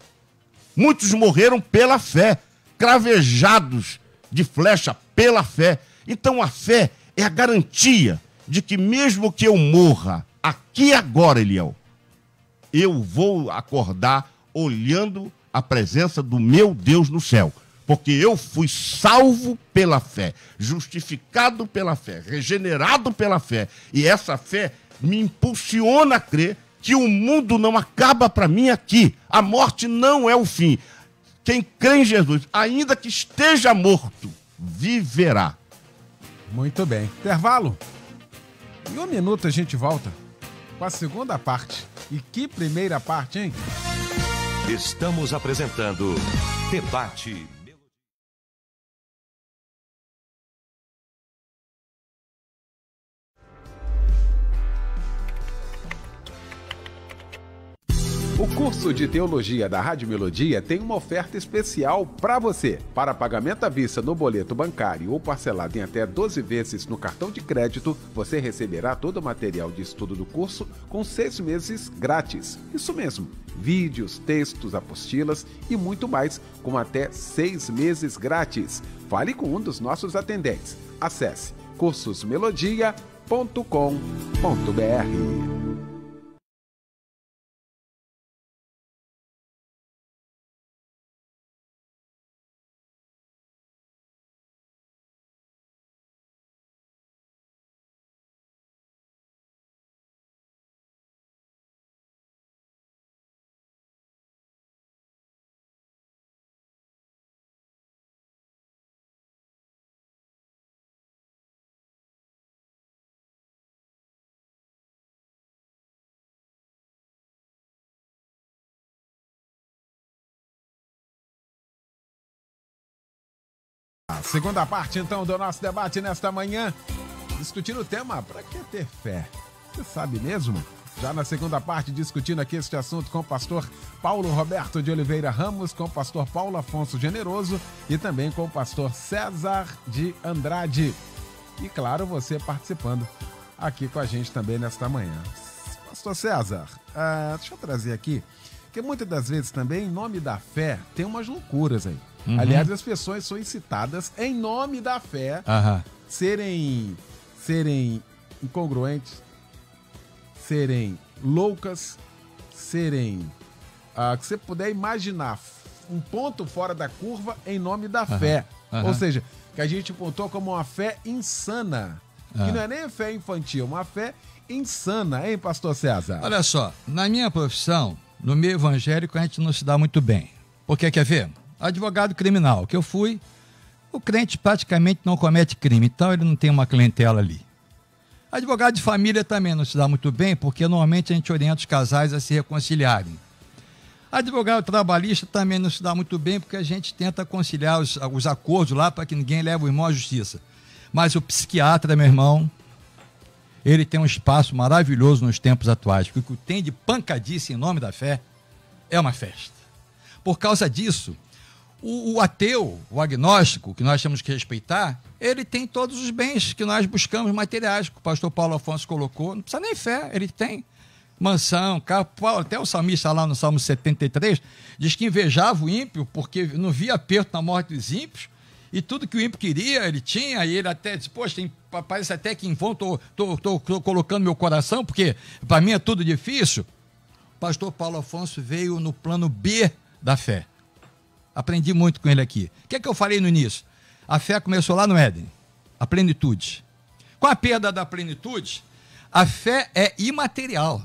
Muitos morreram pela fé, cravejados de flecha pela fé. Então a fé é a garantia de que mesmo que eu morra aqui agora, Eliel, eu vou acordar olhando a presença do meu Deus no céu. Porque eu fui salvo pela fé, justificado pela fé, regenerado pela fé. E essa fé me impulsiona a crer que o mundo não acaba para mim aqui. A morte não é o fim. Quem crê em Jesus, ainda que esteja morto, viverá. Muito bem. Intervalo. Em 1 minuto a gente volta com a segunda parte. E que primeira parte, hein? Estamos apresentando Debate. O curso de Teologia da Rádio Melodia tem uma oferta especial para você. Para pagamento à vista no boleto bancário ou parcelado em até 12 vezes no cartão de crédito, você receberá todo o material de estudo do curso com 6 meses grátis. Isso mesmo, vídeos, textos, apostilas e muito mais com até 6 meses grátis. Fale com um dos nossos atendentes. Acesse cursosmelodia.com.br. Segunda parte, então, do nosso debate nesta manhã, discutindo o tema "Pra que ter fé?". Você sabe mesmo? Já na segunda parte, discutindo aqui este assunto com o pastor Paulo Roberto de Oliveira Ramos, com o pastor Paulo Afonso Generoso e também com o pastor César de Andrade. E, claro, você participando aqui com a gente também nesta manhã. Pastor César, deixa eu trazer aqui, porque muitas das vezes também, em nome da fé, tem umas loucuras aí. Aliás, as pessoas são incitadas, em nome da fé, serem incongruentes, serem loucas, serem, que você puder imaginar, um ponto fora da curva em nome da fé. Ou seja, que a gente pontou como uma fé insana, que não é nem fé infantil, uma fé insana, hein, pastor César? Olha só, na minha profissão, no meio evangélico, a gente não se dá muito bem. Porque, quer ver? Advogado criminal que eu fui, o crente praticamente não comete crime, então ele não tem uma clientela ali. Advogado de família também não se dá muito bem, porque normalmente a gente orienta os casais a se reconciliarem. Advogado trabalhista também não se dá muito bem, porque a gente tenta conciliar os acordos lá para que ninguém leve o irmão à justiça. Mas o psiquiatra, meu irmão, ele tem um espaço maravilhoso nos tempos atuais, porque o que tem de pancadice em nome da fé é uma festa. Por causa disso, o ateu, o agnóstico, que nós temos que respeitar, ele tem todos os bens que nós buscamos materiais, que o pastor Paulo Afonso colocou, não precisa nem fé, ele tem mansão, carro. Até o salmista lá no Salmo 73 diz que invejava o ímpio porque não via aperto na morte dos ímpios, e tudo que o ímpio queria, ele tinha, e ele até disse, poxa, parece até que em vão estou colocando meu coração, porque para mim é tudo difícil. O pastor Paulo Afonso veio no plano B da fé. Aprendi muito com ele aqui. O que é que eu falei no início? A fé começou lá no Éden, a plenitude. Com a perda da plenitude, a fé é imaterial.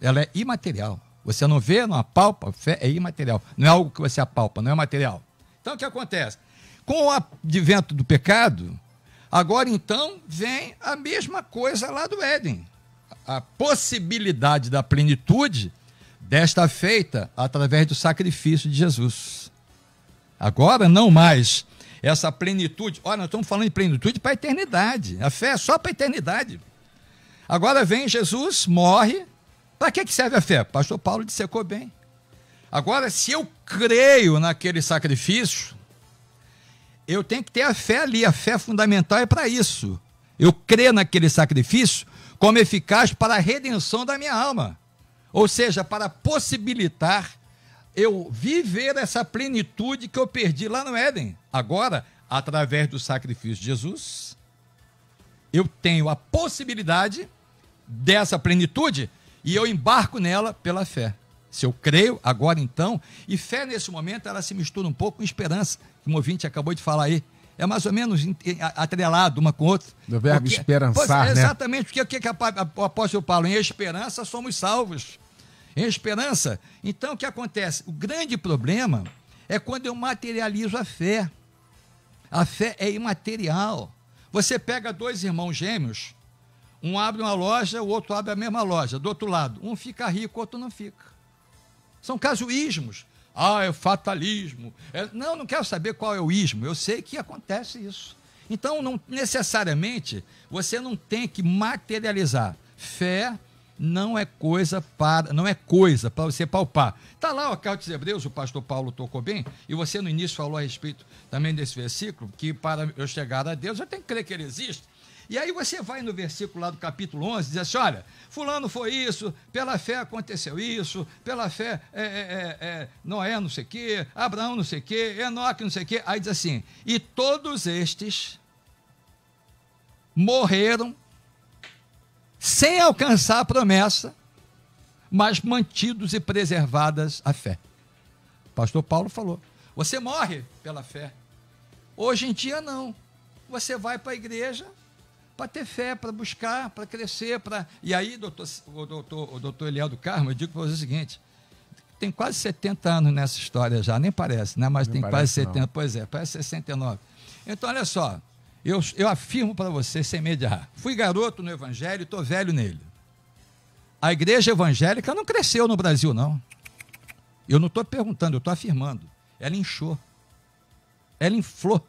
Ela é imaterial. Você não vê, não apalpa, a fé é imaterial. Não é algo que você apalpa, não é material. Então, o que acontece? Com o advento do pecado, agora então vem a mesma coisa lá do Éden. A possibilidade da plenitude desta feita através do sacrifício de Jesus. Agora não mais essa plenitude. Olha, nós estamos falando de plenitude para a eternidade. A fé é só para a eternidade. Agora vem Jesus, morre. Para que serve a fé? Pastor Paulo dissecou bem. Agora, se eu creio naquele sacrifício, eu tenho que ter a fé ali. A fé fundamental é para isso. Eu creio naquele sacrifício como eficaz para a redenção da minha alma. Ou seja, para possibilitar eu viver essa plenitude que eu perdi lá no Éden. Agora, através do sacrifício de Jesus, eu tenho a possibilidade dessa plenitude e eu embarco nela pela fé. Se eu creio, agora então, e fé nesse momento, ela se mistura um pouco com esperança, como o ouvinte acabou de falar aí. É mais ou menos atrelado uma com outra. Do verbo esperançar, né? Exatamente, porque o que o apóstolo Paulo, em esperança somos salvos. Em esperança. Então, o que acontece? O grande problema é quando eu materializo a fé. A fé é imaterial. Você pega dois irmãos gêmeos, um abre uma loja, o outro abre a mesma loja, do outro lado. Um fica rico, o outro não fica. São casuísmos. É fatalismo. Não quero saber qual é o ismo, eu sei que acontece isso. Então, não necessariamente, você não tem que materializar. Fé não é coisa para você palpar. Está lá o Carta aos Hebreus, o pastor Paulo tocou bem, e você no início falou a respeito também desse versículo, que para eu chegar a Deus, eu tenho que crer que ele existe. E aí você vai no versículo lá do capítulo 11 e diz assim, olha, fulano foi isso, pela fé aconteceu isso, pela fé Noé não sei o quê, Abraão não sei o quê, Enoque não sei o quê. Aí diz assim, e todos estes morreram sem alcançar a promessa, mas mantidos e preservadas a fé. O pastor Paulo falou, você morre pela fé. Hoje em dia não. Você vai para a igreja para ter fé, para buscar, para crescer, E aí, o doutor Eliel do Carmo, eu digo para você o seguinte, tem quase 70 anos nessa história já, nem parece, né? Mas não tem quase 70, não. Pois é, parece 69. Então, olha só, eu afirmo para você, sem medo de errar, fui garoto no evangelho e estou velho nele. A igreja evangélica não cresceu no Brasil, não. Eu não estou perguntando, eu estou afirmando. Ela inchou. Ela inflou.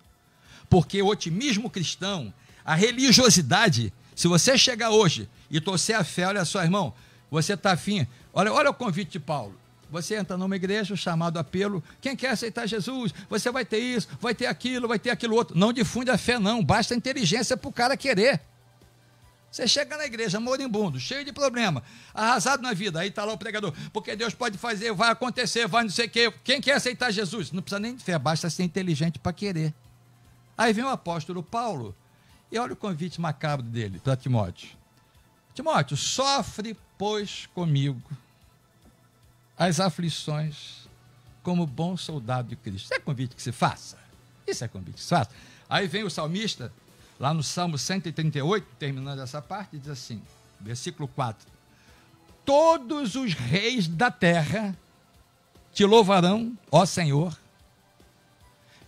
Porque o otimismo cristão, a religiosidade, se você chegar hoje e torcer a fé, olha só, irmão, você está afim, olha o convite de Paulo, você entra numa igreja, chamado apelo, quem quer aceitar Jesus, você vai ter isso, vai ter aquilo outro, não difunde a fé não, basta inteligência para o cara querer. Você chega na igreja moribundo, cheio de problema, arrasado na vida, aí está lá o pregador, porque Deus pode fazer, vai acontecer, vai não sei o quê, quem quer aceitar Jesus? Não precisa nem de fé, basta ser inteligente para querer. Aí vem o apóstolo Paulo, e olha o convite macabro dele para Timóteo. Timóteo, sofre, pois, comigo as aflições como bom soldado de Cristo. Isso é convite que se faça? Isso é convite que se faça. Aí vem o salmista, lá no Salmo 138, terminando essa parte, diz assim, versículo 4, todos os reis da terra te louvarão, ó Senhor,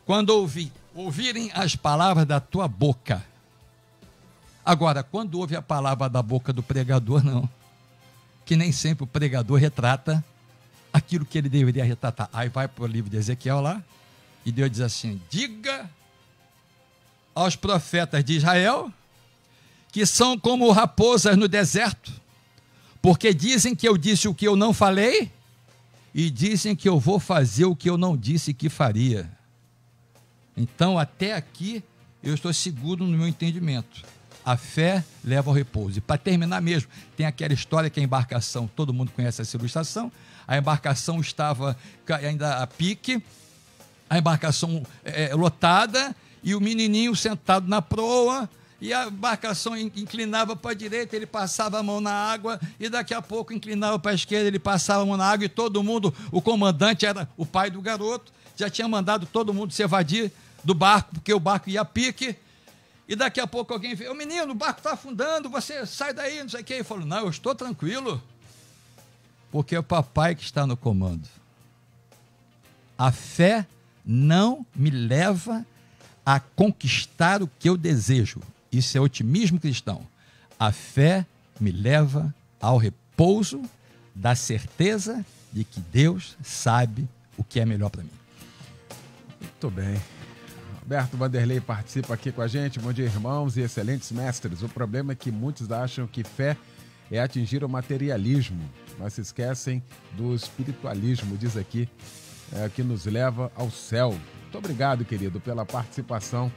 quando ouvirem as palavras da tua boca. Agora, quando ouve a palavra da boca do pregador, não. Que nem sempre o pregador retrata aquilo que ele deveria retratar. Aí vai para o livro de Ezequiel lá, e Deus diz assim, diga aos profetas de Israel, que são como raposas no deserto, porque dizem que eu disse o que eu não falei, e dizem que eu vou fazer o que eu não disse que faria. Então, até aqui, eu estou seguro no meu entendimento. A fé leva ao repouso. E para terminar mesmo, tem aquela história que a embarcação, todo mundo conhece essa ilustração, a embarcação estava ainda a pique, a embarcação lotada, e o menininho sentado na proa, e a embarcação inclinava para a direita, ele passava a mão na água, e daqui a pouco inclinava para a esquerda, ele passava a mão na água, e todo mundo, o comandante era o pai do garoto, já tinha mandado todo mundo se evadir do barco, porque o barco ia a pique, e daqui a pouco alguém veio, menino, o barco está afundando, você sai daí, não sei o quê. Ele falou, não, eu estou tranquilo, porque é o papai que está no comando. A fé não me leva a conquistar o que eu desejo. Isso é otimismo cristão. A fé me leva ao repouso da certeza de que Deus sabe o que é melhor para mim. Muito bem. Roberto Vanderlei participa aqui com a gente. Bom dia, irmãos e excelentes mestres. O problema é que muitos acham que fé é atingir o materialismo, mas se esquecem do espiritualismo, diz aqui, que nos leva ao céu. Muito obrigado, querido, pela participação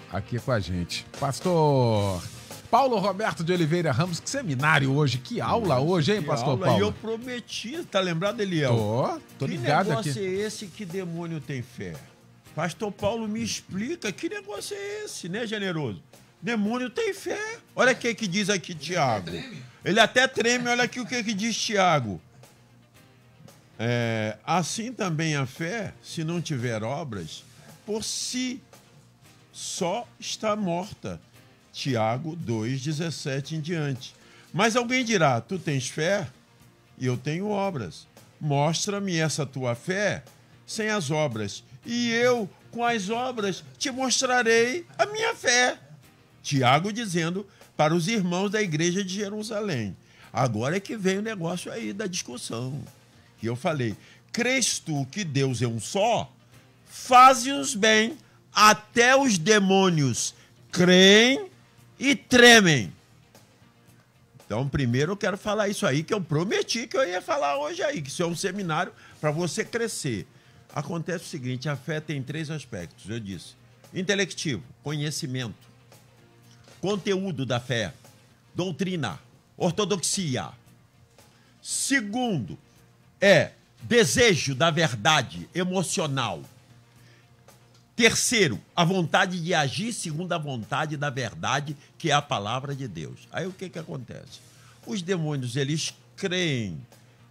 aqui com a gente. Pastor Paulo Roberto de Oliveira Ramos, que seminário hoje, que aula hoje, hein, pastor aula. Paulo? E eu prometi, tá lembrado, Eliel? Tô ligado aqui. Que negócio é esse, que demônio tem fé? Pastor Paulo, me explica, que negócio é esse, né, generoso? Demônio tem fé. Olha o que diz aqui Tiago. Ele até treme, olha aqui o que diz Tiago. Assim também a fé, se não tiver obras, por si só está morta. Tiago 2,17 em diante. Mas alguém dirá, tu tens fé e eu tenho obras. Mostra-me essa tua fé sem as obras, e eu, com as obras, te mostrarei a minha fé. Tiago dizendo para os irmãos da igreja de Jerusalém. Agora é que vem o negócio aí da discussão. Que eu falei, crês tu que Deus é um só? Faze-os bem, até os demônios creem e tremem. Então, primeiro eu quero falar isso aí, que eu prometi que eu ia falar hoje aí, que isso é um seminário para você crescer. Acontece o seguinte, a fé tem 3 aspectos, eu disse. Intelectivo, conhecimento. Conteúdo da fé, doutrina, ortodoxia. Segundo, desejo da verdade, emocional. Terceiro, a vontade de agir segundo a vontade da verdade, que é a palavra de Deus. Aí o que acontece? Os demônios, eles creem,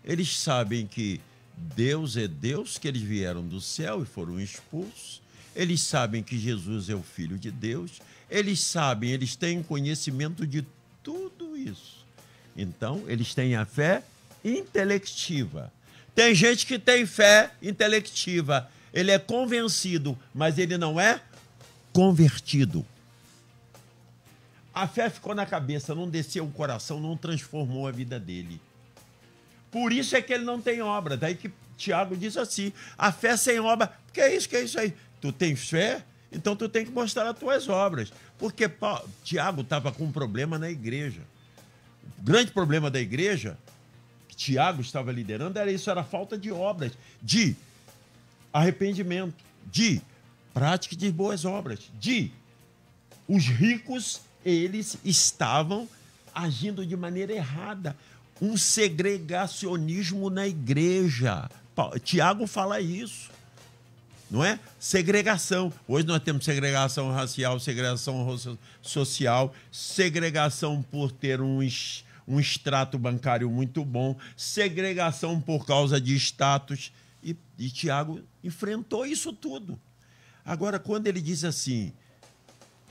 eles sabem que Deus é Deus, que eles vieram do céu e foram expulsos. Eles sabem que Jesus é o Filho de Deus. Eles sabem, eles têm conhecimento de tudo isso. Então, eles têm a fé intelectiva. Tem gente que tem fé intelectiva. Ele é convencido, mas ele não é convertido. A fé ficou na cabeça, não desceu o coração, não transformou a vida dele. Por isso é que ele não tem obra. Daí que Tiago diz assim, a fé sem obra, que é isso aí? Tu tens fé? Então tu tem que mostrar as tuas obras. Porque Tiago estava com um problema na igreja. O grande problema da igreja, que Tiago estava liderando, era isso, era a falta de obras, de arrependimento, de prática de boas obras, de os ricos, eles estavam agindo de maneira errada. Um segregacionismo na igreja. Tiago fala isso, não é? Segregação. Hoje nós temos segregação racial, segregação social, segregação por ter um extrato bancário muito bom, segregação por causa de status. E Tiago enfrentou isso tudo. Agora, quando ele diz assim,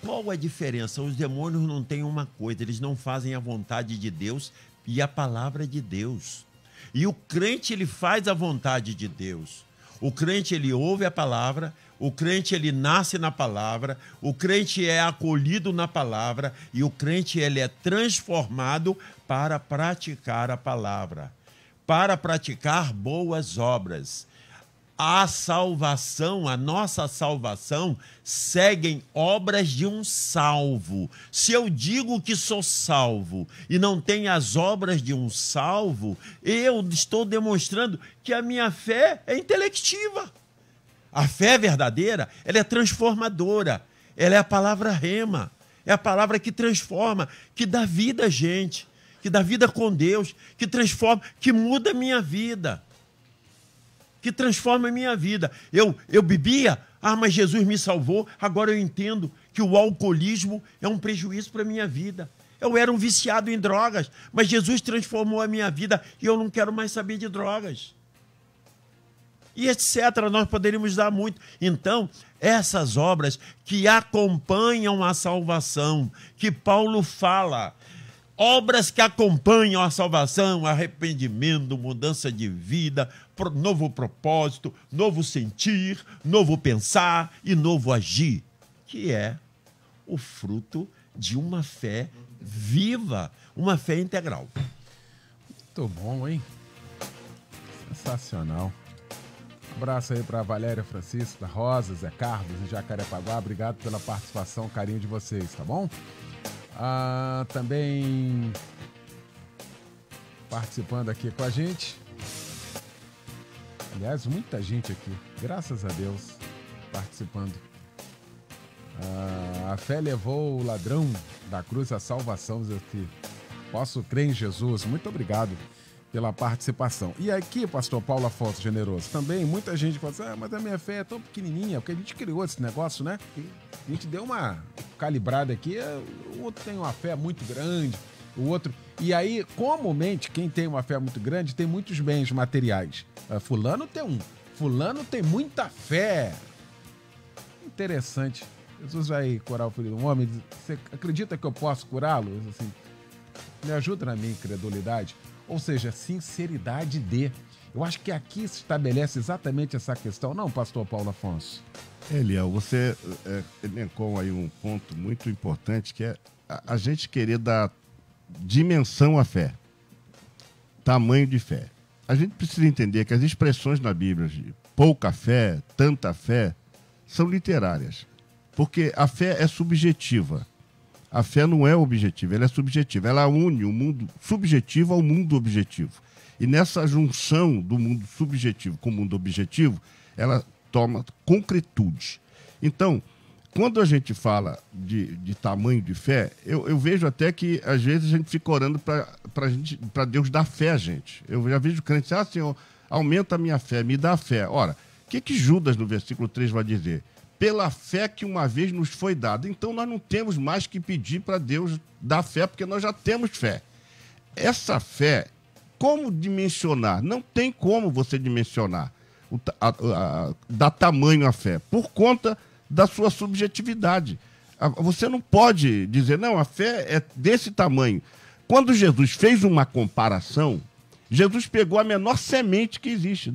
qual a diferença? Os demônios não têm uma coisa, eles não fazem a vontade de Deus e a palavra de Deus. E o crente, ele faz a vontade de Deus. O crente, ele ouve a palavra, o crente, ele nasce na palavra, o crente é acolhido na palavra e o crente, ele é transformado para praticar a palavra, para praticar boas obras. A salvação, a nossa salvação, seguem obras de um salvo. Se eu digo que sou salvo e não tenho as obras de um salvo, eu estou demonstrando que a minha fé é intelectiva. A fé verdadeira, ela é transformadora. Ela é a palavra rema. É a palavra que transforma, que dá vida a gente, que dá vida com Deus, que transforma, que muda a minha vida. Que transforma a minha vida. Eu bebia, mas Jesus me salvou, agora eu entendo que o alcoolismo é um prejuízo para a minha vida. Eu era um viciado em drogas, mas Jesus transformou a minha vida e eu não quero mais saber de drogas. E etc. Nós poderíamos dar muito. Então, essas obras que acompanham a salvação, que Paulo fala, obras que acompanham a salvação, arrependimento, mudança de vida, novo propósito, novo sentir, novo pensar e novo agir, que é o fruto de uma fé viva, uma fé integral. Muito bom, hein? Sensacional. Um abraço aí para Valéria Francisco, da Rosa, Zé Carlos e Jacarepaguá. Obrigado pela participação, carinho de vocês, tá bom? Também participando aqui com a gente. Aliás, muita gente aqui, graças a Deus, participando. A fé levou o ladrão da cruz à salvação, diz aqui. Posso crer em Jesus. Muito obrigado pela participação. E aqui, pastor Paulo Afonso Generoso, também muita gente fala assim, mas a minha fé é tão pequenininha, porque a gente criou esse negócio, né? A gente deu uma calibrada aqui, o outro tem uma fé muito grande, o outro... E aí, comumente, quem tem uma fé muito grande tem muitos bens materiais. Fulano tem muita fé. Interessante. Jesus vai curar o filho do homem. Você acredita que eu posso curá-lo? Assim, me ajuda na minha incredulidade. Ou seja, sinceridade de. Eu acho que aqui se estabelece exatamente essa questão. Não, pastor Paulo Afonso? Eliel, você elencou aí um ponto muito importante, que é a gente querer dar dimensão à fé. Tamanho de fé. A gente precisa entender que as expressões na Bíblia de pouca fé, tanta fé, são literárias. Porque a fé é subjetiva. A fé não é objetiva, ela é subjetiva. Ela une o mundo subjetivo ao mundo objetivo. E nessa junção do mundo subjetivo com o mundo objetivo, ela toma concretude. Então, quando a gente fala de tamanho de fé, eu vejo até que, às vezes, a gente fica orando para Deus dar fé a gente. Eu já vejo crentes dizer, Senhor, aumenta a minha fé, me dá fé. Ora, o que Judas, no versículo 3, vai dizer? Pela fé que uma vez nos foi dada. Então, nós não temos mais que pedir para Deus dar fé, porque nós já temos fé. Essa fé, como dimensionar? Não tem como você dimensionar, dar tamanho à fé, por conta da sua subjetividade. Você não pode dizer, não, a fé é desse tamanho. Quando Jesus fez uma comparação, Jesus pegou a menor semente que existe,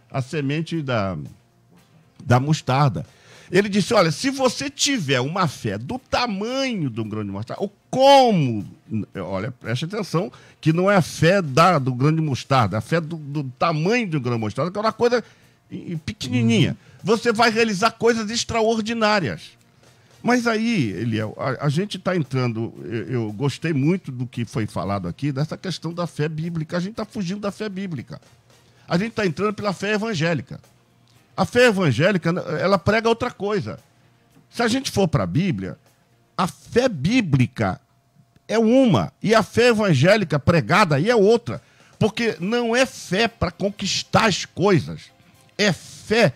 a semente da mostarda. Ele disse, olha, se você tiver uma fé do tamanho de um grão de mostarda, ou como, olha, preste atenção, que não é a fé do grão de mostarda, a fé do tamanho do grão de mostarda, que é uma coisa pequenininha. Você vai realizar coisas extraordinárias. Mas aí, Eliel, a gente está entrando, eu gostei muito do que foi falado aqui, dessa questão da fé bíblica. A gente está fugindo da fé bíblica. A gente está entrando pela fé evangélica. A fé evangélica, ela prega outra coisa. Se a gente for para a Bíblia, a fé bíblica é uma, e a fé evangélica pregada aí é outra. Porque não é fé para conquistar as coisas, é fé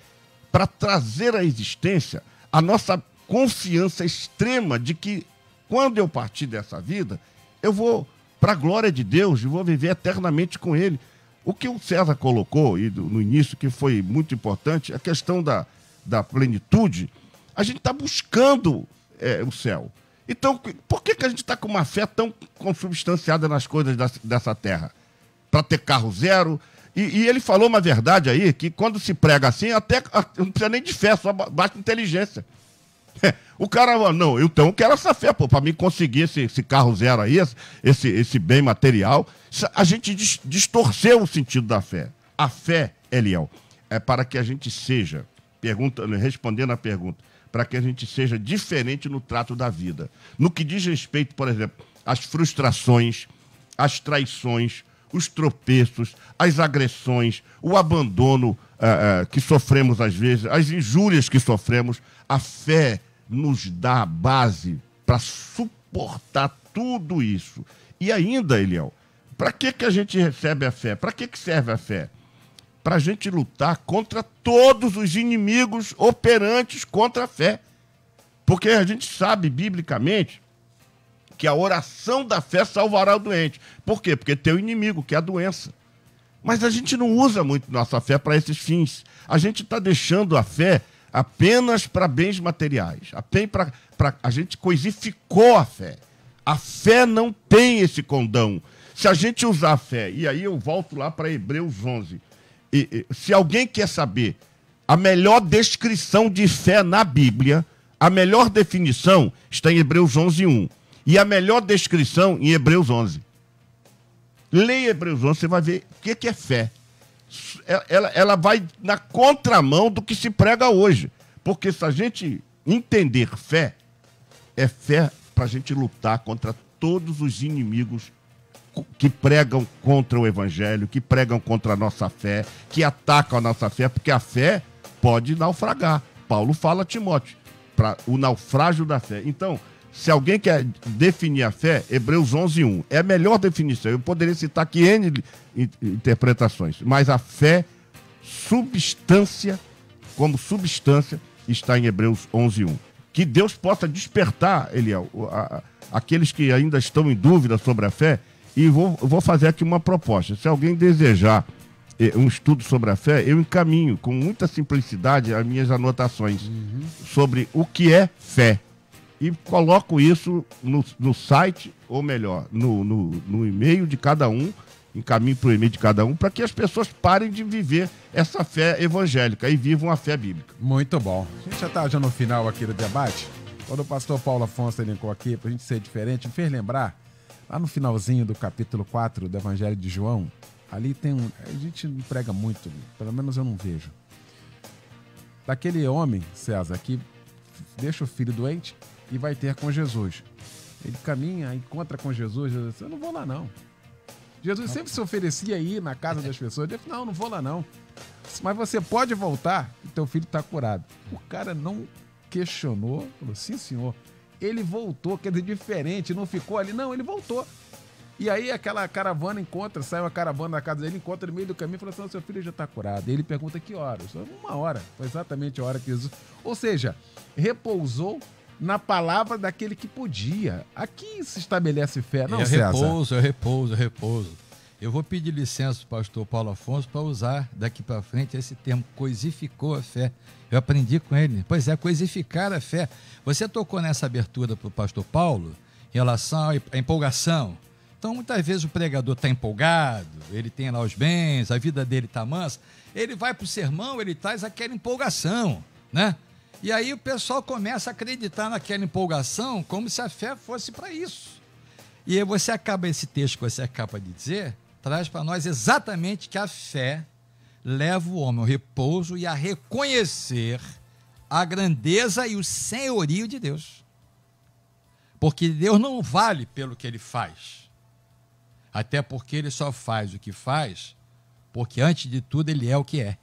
para trazer à existência a nossa confiança extrema de que, quando eu partir dessa vida, eu vou para a glória de Deus e vou viver eternamente com Ele. O que o César colocou no início, que foi muito importante, a questão da plenitude, a gente está buscando o céu. Então, por que a gente está com uma fé tão consubstanciada nas coisas dessa terra? Para ter carro zero. E ele falou uma verdade aí, que quando se prega assim, até não precisa nem de fé, só basta inteligência. O cara, não, então eu quero essa fé, para mim conseguir esse carro zero aí, esse bem material. A gente distorceu o sentido da fé. A fé, Eliel, é para que a gente seja, respondendo a pergunta, para que a gente seja diferente no trato da vida. No que diz respeito, por exemplo, às frustrações, às traições, os tropeços, as agressões, o abandono que sofremos às vezes, as injúrias que sofremos, a fé nos dá a base para suportar tudo isso. E ainda, Eliel, para que a gente recebe a fé? Para que serve a fé? Para a gente lutar contra todos os inimigos operantes contra a fé. Porque a gente sabe, biblicamente, que a oração da fé salvará o doente. Por quê? Porque tem o inimigo, que é a doença. Mas a gente não usa muito nossa fé para esses fins. A gente está deixando a fé apenas para bens materiais. A gente coisificou a fé. A fé não tem esse condão. Se a gente usar a fé, e aí eu volto lá para Hebreus 11, se alguém quer saber a melhor descrição de fé na Bíblia, a melhor definição está em Hebreus 11:1. E a melhor descrição em Hebreus 11. Leia Hebreus 11, você vai ver o que é fé. Ela vai na contramão do que se prega hoje. Porque se a gente entender fé, é fé para a gente lutar contra todos os inimigos que pregam contra o Evangelho, que pregam contra a nossa fé, que atacam a nossa fé, porque a fé pode naufragar. Paulo fala a Timóteo, para o naufrágio da fé. Então, Se alguém quer definir a fé, Hebreus 11:1. É a melhor definição. Eu poderia citar aqui N interpretações, mas a fé, substância, como substância, está em Hebreus 11:1. Que Deus possa despertar, Eliel, aqueles que ainda estão em dúvida sobre a fé, e vou fazer aqui uma proposta. Se alguém desejar um estudo sobre a fé, eu encaminho com muita simplicidade as minhas anotações sobre o que é fé. E coloco isso no site, ou melhor, no e-mail de cada um, encaminho para o e-mail de cada um, para que as pessoas parem de viver essa fé evangélica e vivam a fé bíblica. Muito bom. A gente já está no final aqui do debate. Quando o pastor Paulo Afonso elencou aqui, para a gente ser diferente, me fez lembrar, lá no finalzinho do capítulo 4 do Evangelho de João, ali tem a gente não prega muito, pelo menos eu não vejo. Daquele homem, César, que deixa o filho doente e vai ter com Jesus. Ele caminha, encontra com Jesus, Jesus diz, eu não vou lá não. Jesus sempre se oferecia aí na casa das pessoas, ele disse, não vou lá não. Mas você pode voltar e teu filho está curado. O cara não questionou, falou, sim senhor. Ele voltou, quer dizer, diferente, não ficou ali, não, ele voltou. E aí aquela caravana sai uma caravana da casa dele, encontra no meio do caminho e fala assim, seu filho já está curado. E ele pergunta que horas? 1 hora, foi exatamente a hora que Jesus... Ou seja, repousou na palavra daquele que podia. Aqui se estabelece fé, não, César? Repouso. Eu vou pedir licença do pastor Paulo Afonso para usar daqui para frente esse termo, coisificou a fé. Eu aprendi com ele. Pois é, coisificar a fé. Você tocou nessa abertura para o pastor Paulo em relação à empolgação. Então, muitas vezes o pregador está empolgado, ele tem lá os bens, a vida dele está mansa, ele vai para o sermão, ele traz aquela empolgação, né? E aí o pessoal começa a acreditar naquela empolgação como se a fé fosse para isso. E aí esse texto que você acaba de dizer, traz para nós exatamente que a fé leva o homem ao repouso e a reconhecer a grandeza e o senhorio de Deus. Porque Deus não vale pelo que ele faz. Até porque ele só faz o que faz, porque antes de tudo ele é o que é.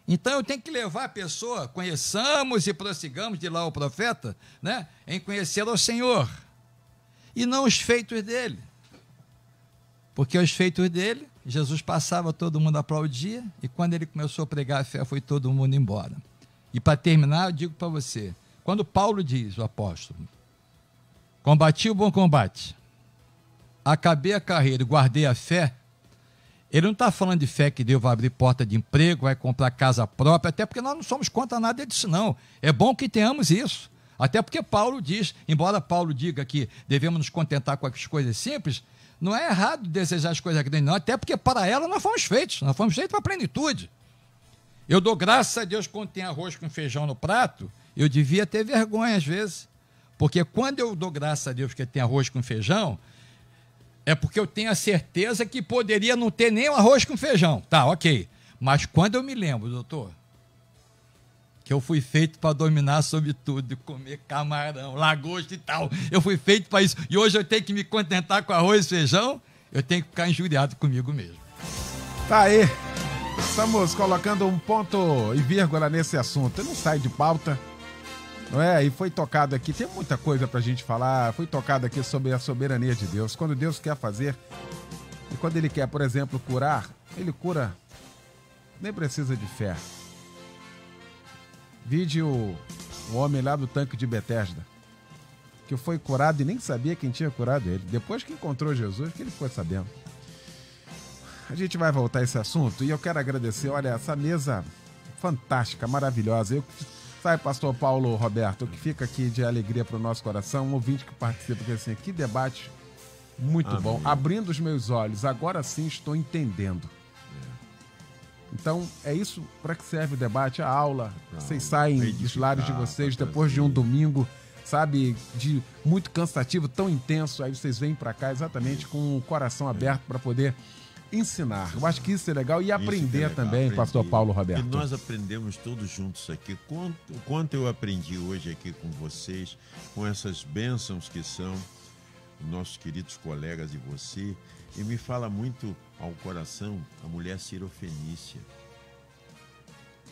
Então eu tenho que levar a pessoa, conheçamos e prossigamos, de lá o profeta, né, em conhecer ao Senhor, e não os feitos dele. Porque os feitos dele, Jesus passava, todo mundo aplaudia, e quando ele começou a pregar a fé, foi todo mundo embora. E para terminar, eu digo para você, quando Paulo diz, o apóstolo, combati o bom combate, acabei a carreira e guardei a fé, ele não está falando de fé que Deus vai abrir porta de emprego, vai comprar casa própria, até porque nós não somos contra nada disso, não. É bom que tenhamos isso. Até porque Paulo diz, embora Paulo diga que devemos nos contentar com as coisas simples, não é errado desejar as coisas grandes, não. Até porque para ela nós fomos feitos para a plenitude. Eu dou graças a Deus quando tem arroz com feijão no prato, eu devia ter vergonha às vezes. Porque quando eu dou graças a Deus que tem arroz com feijão, é porque eu tenho a certeza que poderia não ter nem o arroz com feijão. Tá, ok. Mas quando eu me lembro, doutor, que eu fui feito para dominar sobre tudo, comer camarão, lagosta e tal. Eu fui feito para isso. E hoje eu tenho que me contentar com arroz e feijão, eu tenho que ficar injuriado comigo mesmo. Tá aí. Estamos colocando um ponto e vírgula nesse assunto. Não sai de pauta. Não é? E foi tocado aqui, tem muita coisa pra gente falar, foi tocado aqui sobre a soberania de Deus. Quando Deus quer fazer, e quando Ele quer, por exemplo, curar, Ele cura, nem precisa de fé. Vide o homem lá do tanque de Betesda, que foi curado e nem sabia quem tinha curado ele. Depois que encontrou Jesus, que ele ficou sabendo. A gente vai voltar a esse assunto e eu quero agradecer, olha, essa mesa fantástica, maravilhosa. Sabe, pastor Paulo Roberto, o que fica aqui de alegria para o nosso coração, um ouvinte que participa, porque assim, que debate muito Amém. bom, abrindo os meus olhos, agora sim estou entendendo. Então, é isso para que serve o debate, a aula. Vocês saem dos lares de vocês depois de um domingo, sabe, de muito cansativo, tão intenso, aí vocês vêm para cá exatamente com o coração aberto para poder ensinar. Eu acho que isso é legal e aprender também, pastor Paulo Roberto. E nós aprendemos todos juntos aqui. Quanto eu aprendi hoje aqui com vocês, com essas bênçãos que são nossos queridos colegas e você, e me fala muito ao coração a mulher Cirofenícia.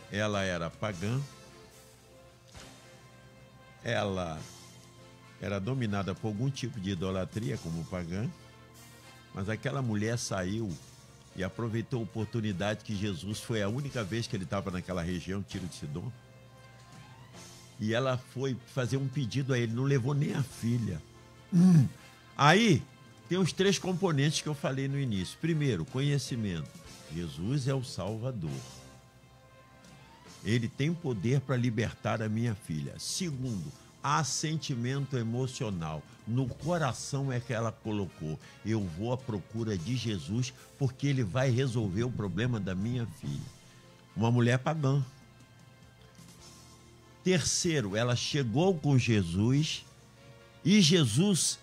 Ela era pagã, ela era dominada por algum tipo de idolatria, como pagã, mas aquela mulher saiu e aproveitou a oportunidade que Jesus foi a única vez que ele estava naquela região, Tiro de Sidom, e ela foi fazer um pedido a ele, não levou nem a filha. Aí tem os 3 componentes que eu falei no início. Primeiro, conhecimento. Jesus é o Salvador. Ele tem poder para libertar a minha filha. Segundo, assentimento emocional. No coração é que ela colocou: eu vou à procura de Jesus porque ele vai resolver o problema da minha filha. Uma mulher pagã. Terceiro, ela chegou com Jesus e Jesus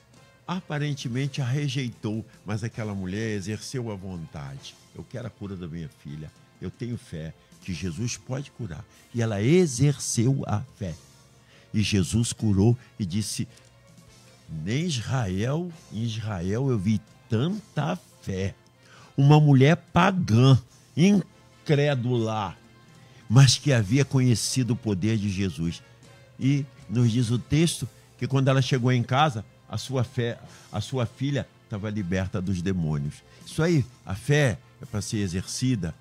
aparentemente a rejeitou, mas aquela mulher exerceu a vontade. Eu quero a cura da minha filha. Eu tenho fé que Jesus pode curar. E ela exerceu a fé. E Jesus curou e disse: nem em Israel eu vi tanta fé. Uma mulher pagã, incrédula, mas que havia conhecido o poder de Jesus. E nos diz o texto que quando ela chegou em casa, a sua filha estava liberta dos demônios. Isso aí, a fé é para ser exercida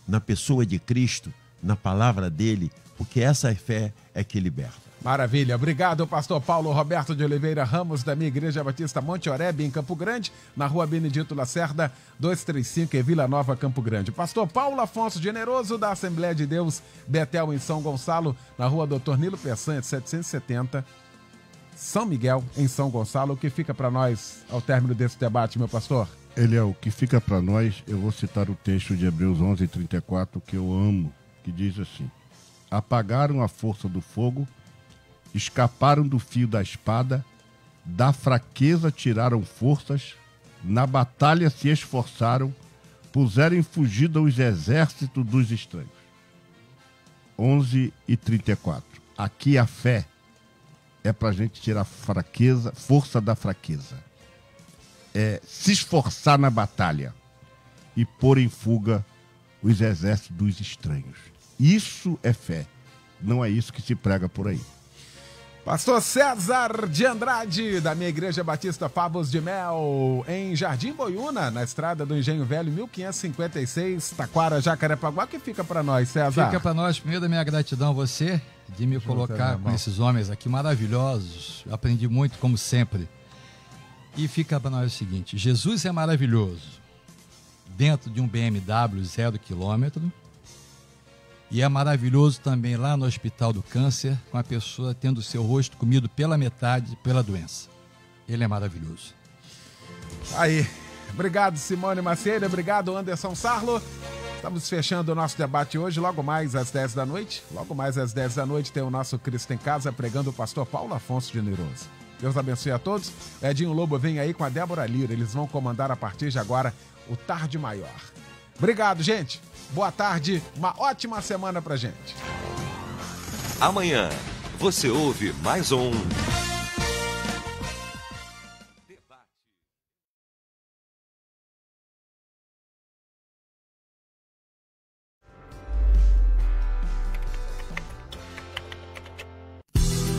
na pessoa de Cristo, na palavra dele, porque essa fé é que liberta. Maravilha, obrigado, pastor Paulo Roberto de Oliveira Ramos, da minha Igreja Batista Monte Oreb, em Campo Grande, na rua Benedito Lacerda, 235, em Vila Nova, Campo Grande. Pastor Paulo Afonso Generoso, da Assembleia de Deus Betel, em São Gonçalo, na rua Doutor Nilo Peçanha, 770, São Miguel, em São Gonçalo. O que fica para nós ao término desse debate, meu pastor? O que fica para nós, eu vou citar o texto de Hebreus 11:34, que eu amo, que diz assim: apagaram a força do fogo, escaparam do fio da espada, da fraqueza tiraram forças, na batalha se esforçaram, puseram em fugida os exércitos dos estranhos. 11:34. Aqui a fé é para a gente tirar força da fraqueza. É se esforçar na batalha e pôr em fuga os exércitos dos estranhos. Isso é fé. Não é isso que se prega por aí. Pastor César de Andrade, da minha Igreja Batista Favos de Mel, em Jardim Boiúna, na estrada do Engenho Velho, 1556, Taquara, Jacarepaguá. Que fica para nós, César? Fica para nós, primeiro, a minha gratidão a você de me colocar com esses homens aqui maravilhosos. Aprendi muito, como sempre. E fica para nós o seguinte: Jesus é maravilhoso dentro de um BMW 0 km. E é maravilhoso também lá no Hospital do Câncer, com a pessoa tendo o seu rosto comido pela metade pela doença. Ele é maravilhoso. Aí, obrigado Simone Macieira, obrigado Anderson Sarlo. Estamos fechando o nosso debate hoje, logo mais às 10 da noite. Logo mais às 10 da noite tem o nosso Cristo em Casa, pregando o pastor Paulo Afonso Generoso. Deus abençoe a todos. Edinho Lobo vem aí com a Débora Lira. Eles vão comandar a partir de agora o Tarde Maior. Obrigado, gente. Boa tarde, uma ótima semana pra gente. Amanhã você ouve mais um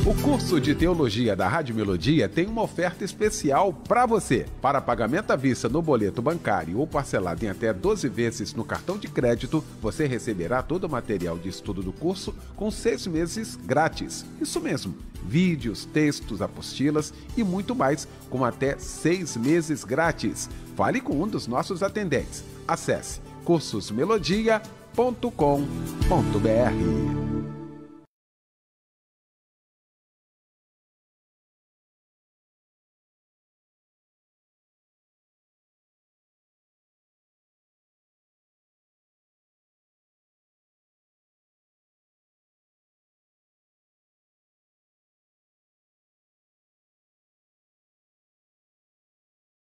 O curso de Teologia da Rádio Melodia tem uma oferta especial para você. Para pagamento à vista no boleto bancário ou parcelado em até 12 vezes no cartão de crédito, você receberá todo o material de estudo do curso com 6 meses grátis. Isso mesmo, vídeos, textos, apostilas e muito mais, com até 6 meses grátis. Fale com um dos nossos atendentes. Acesse cursosmelodia.com.br.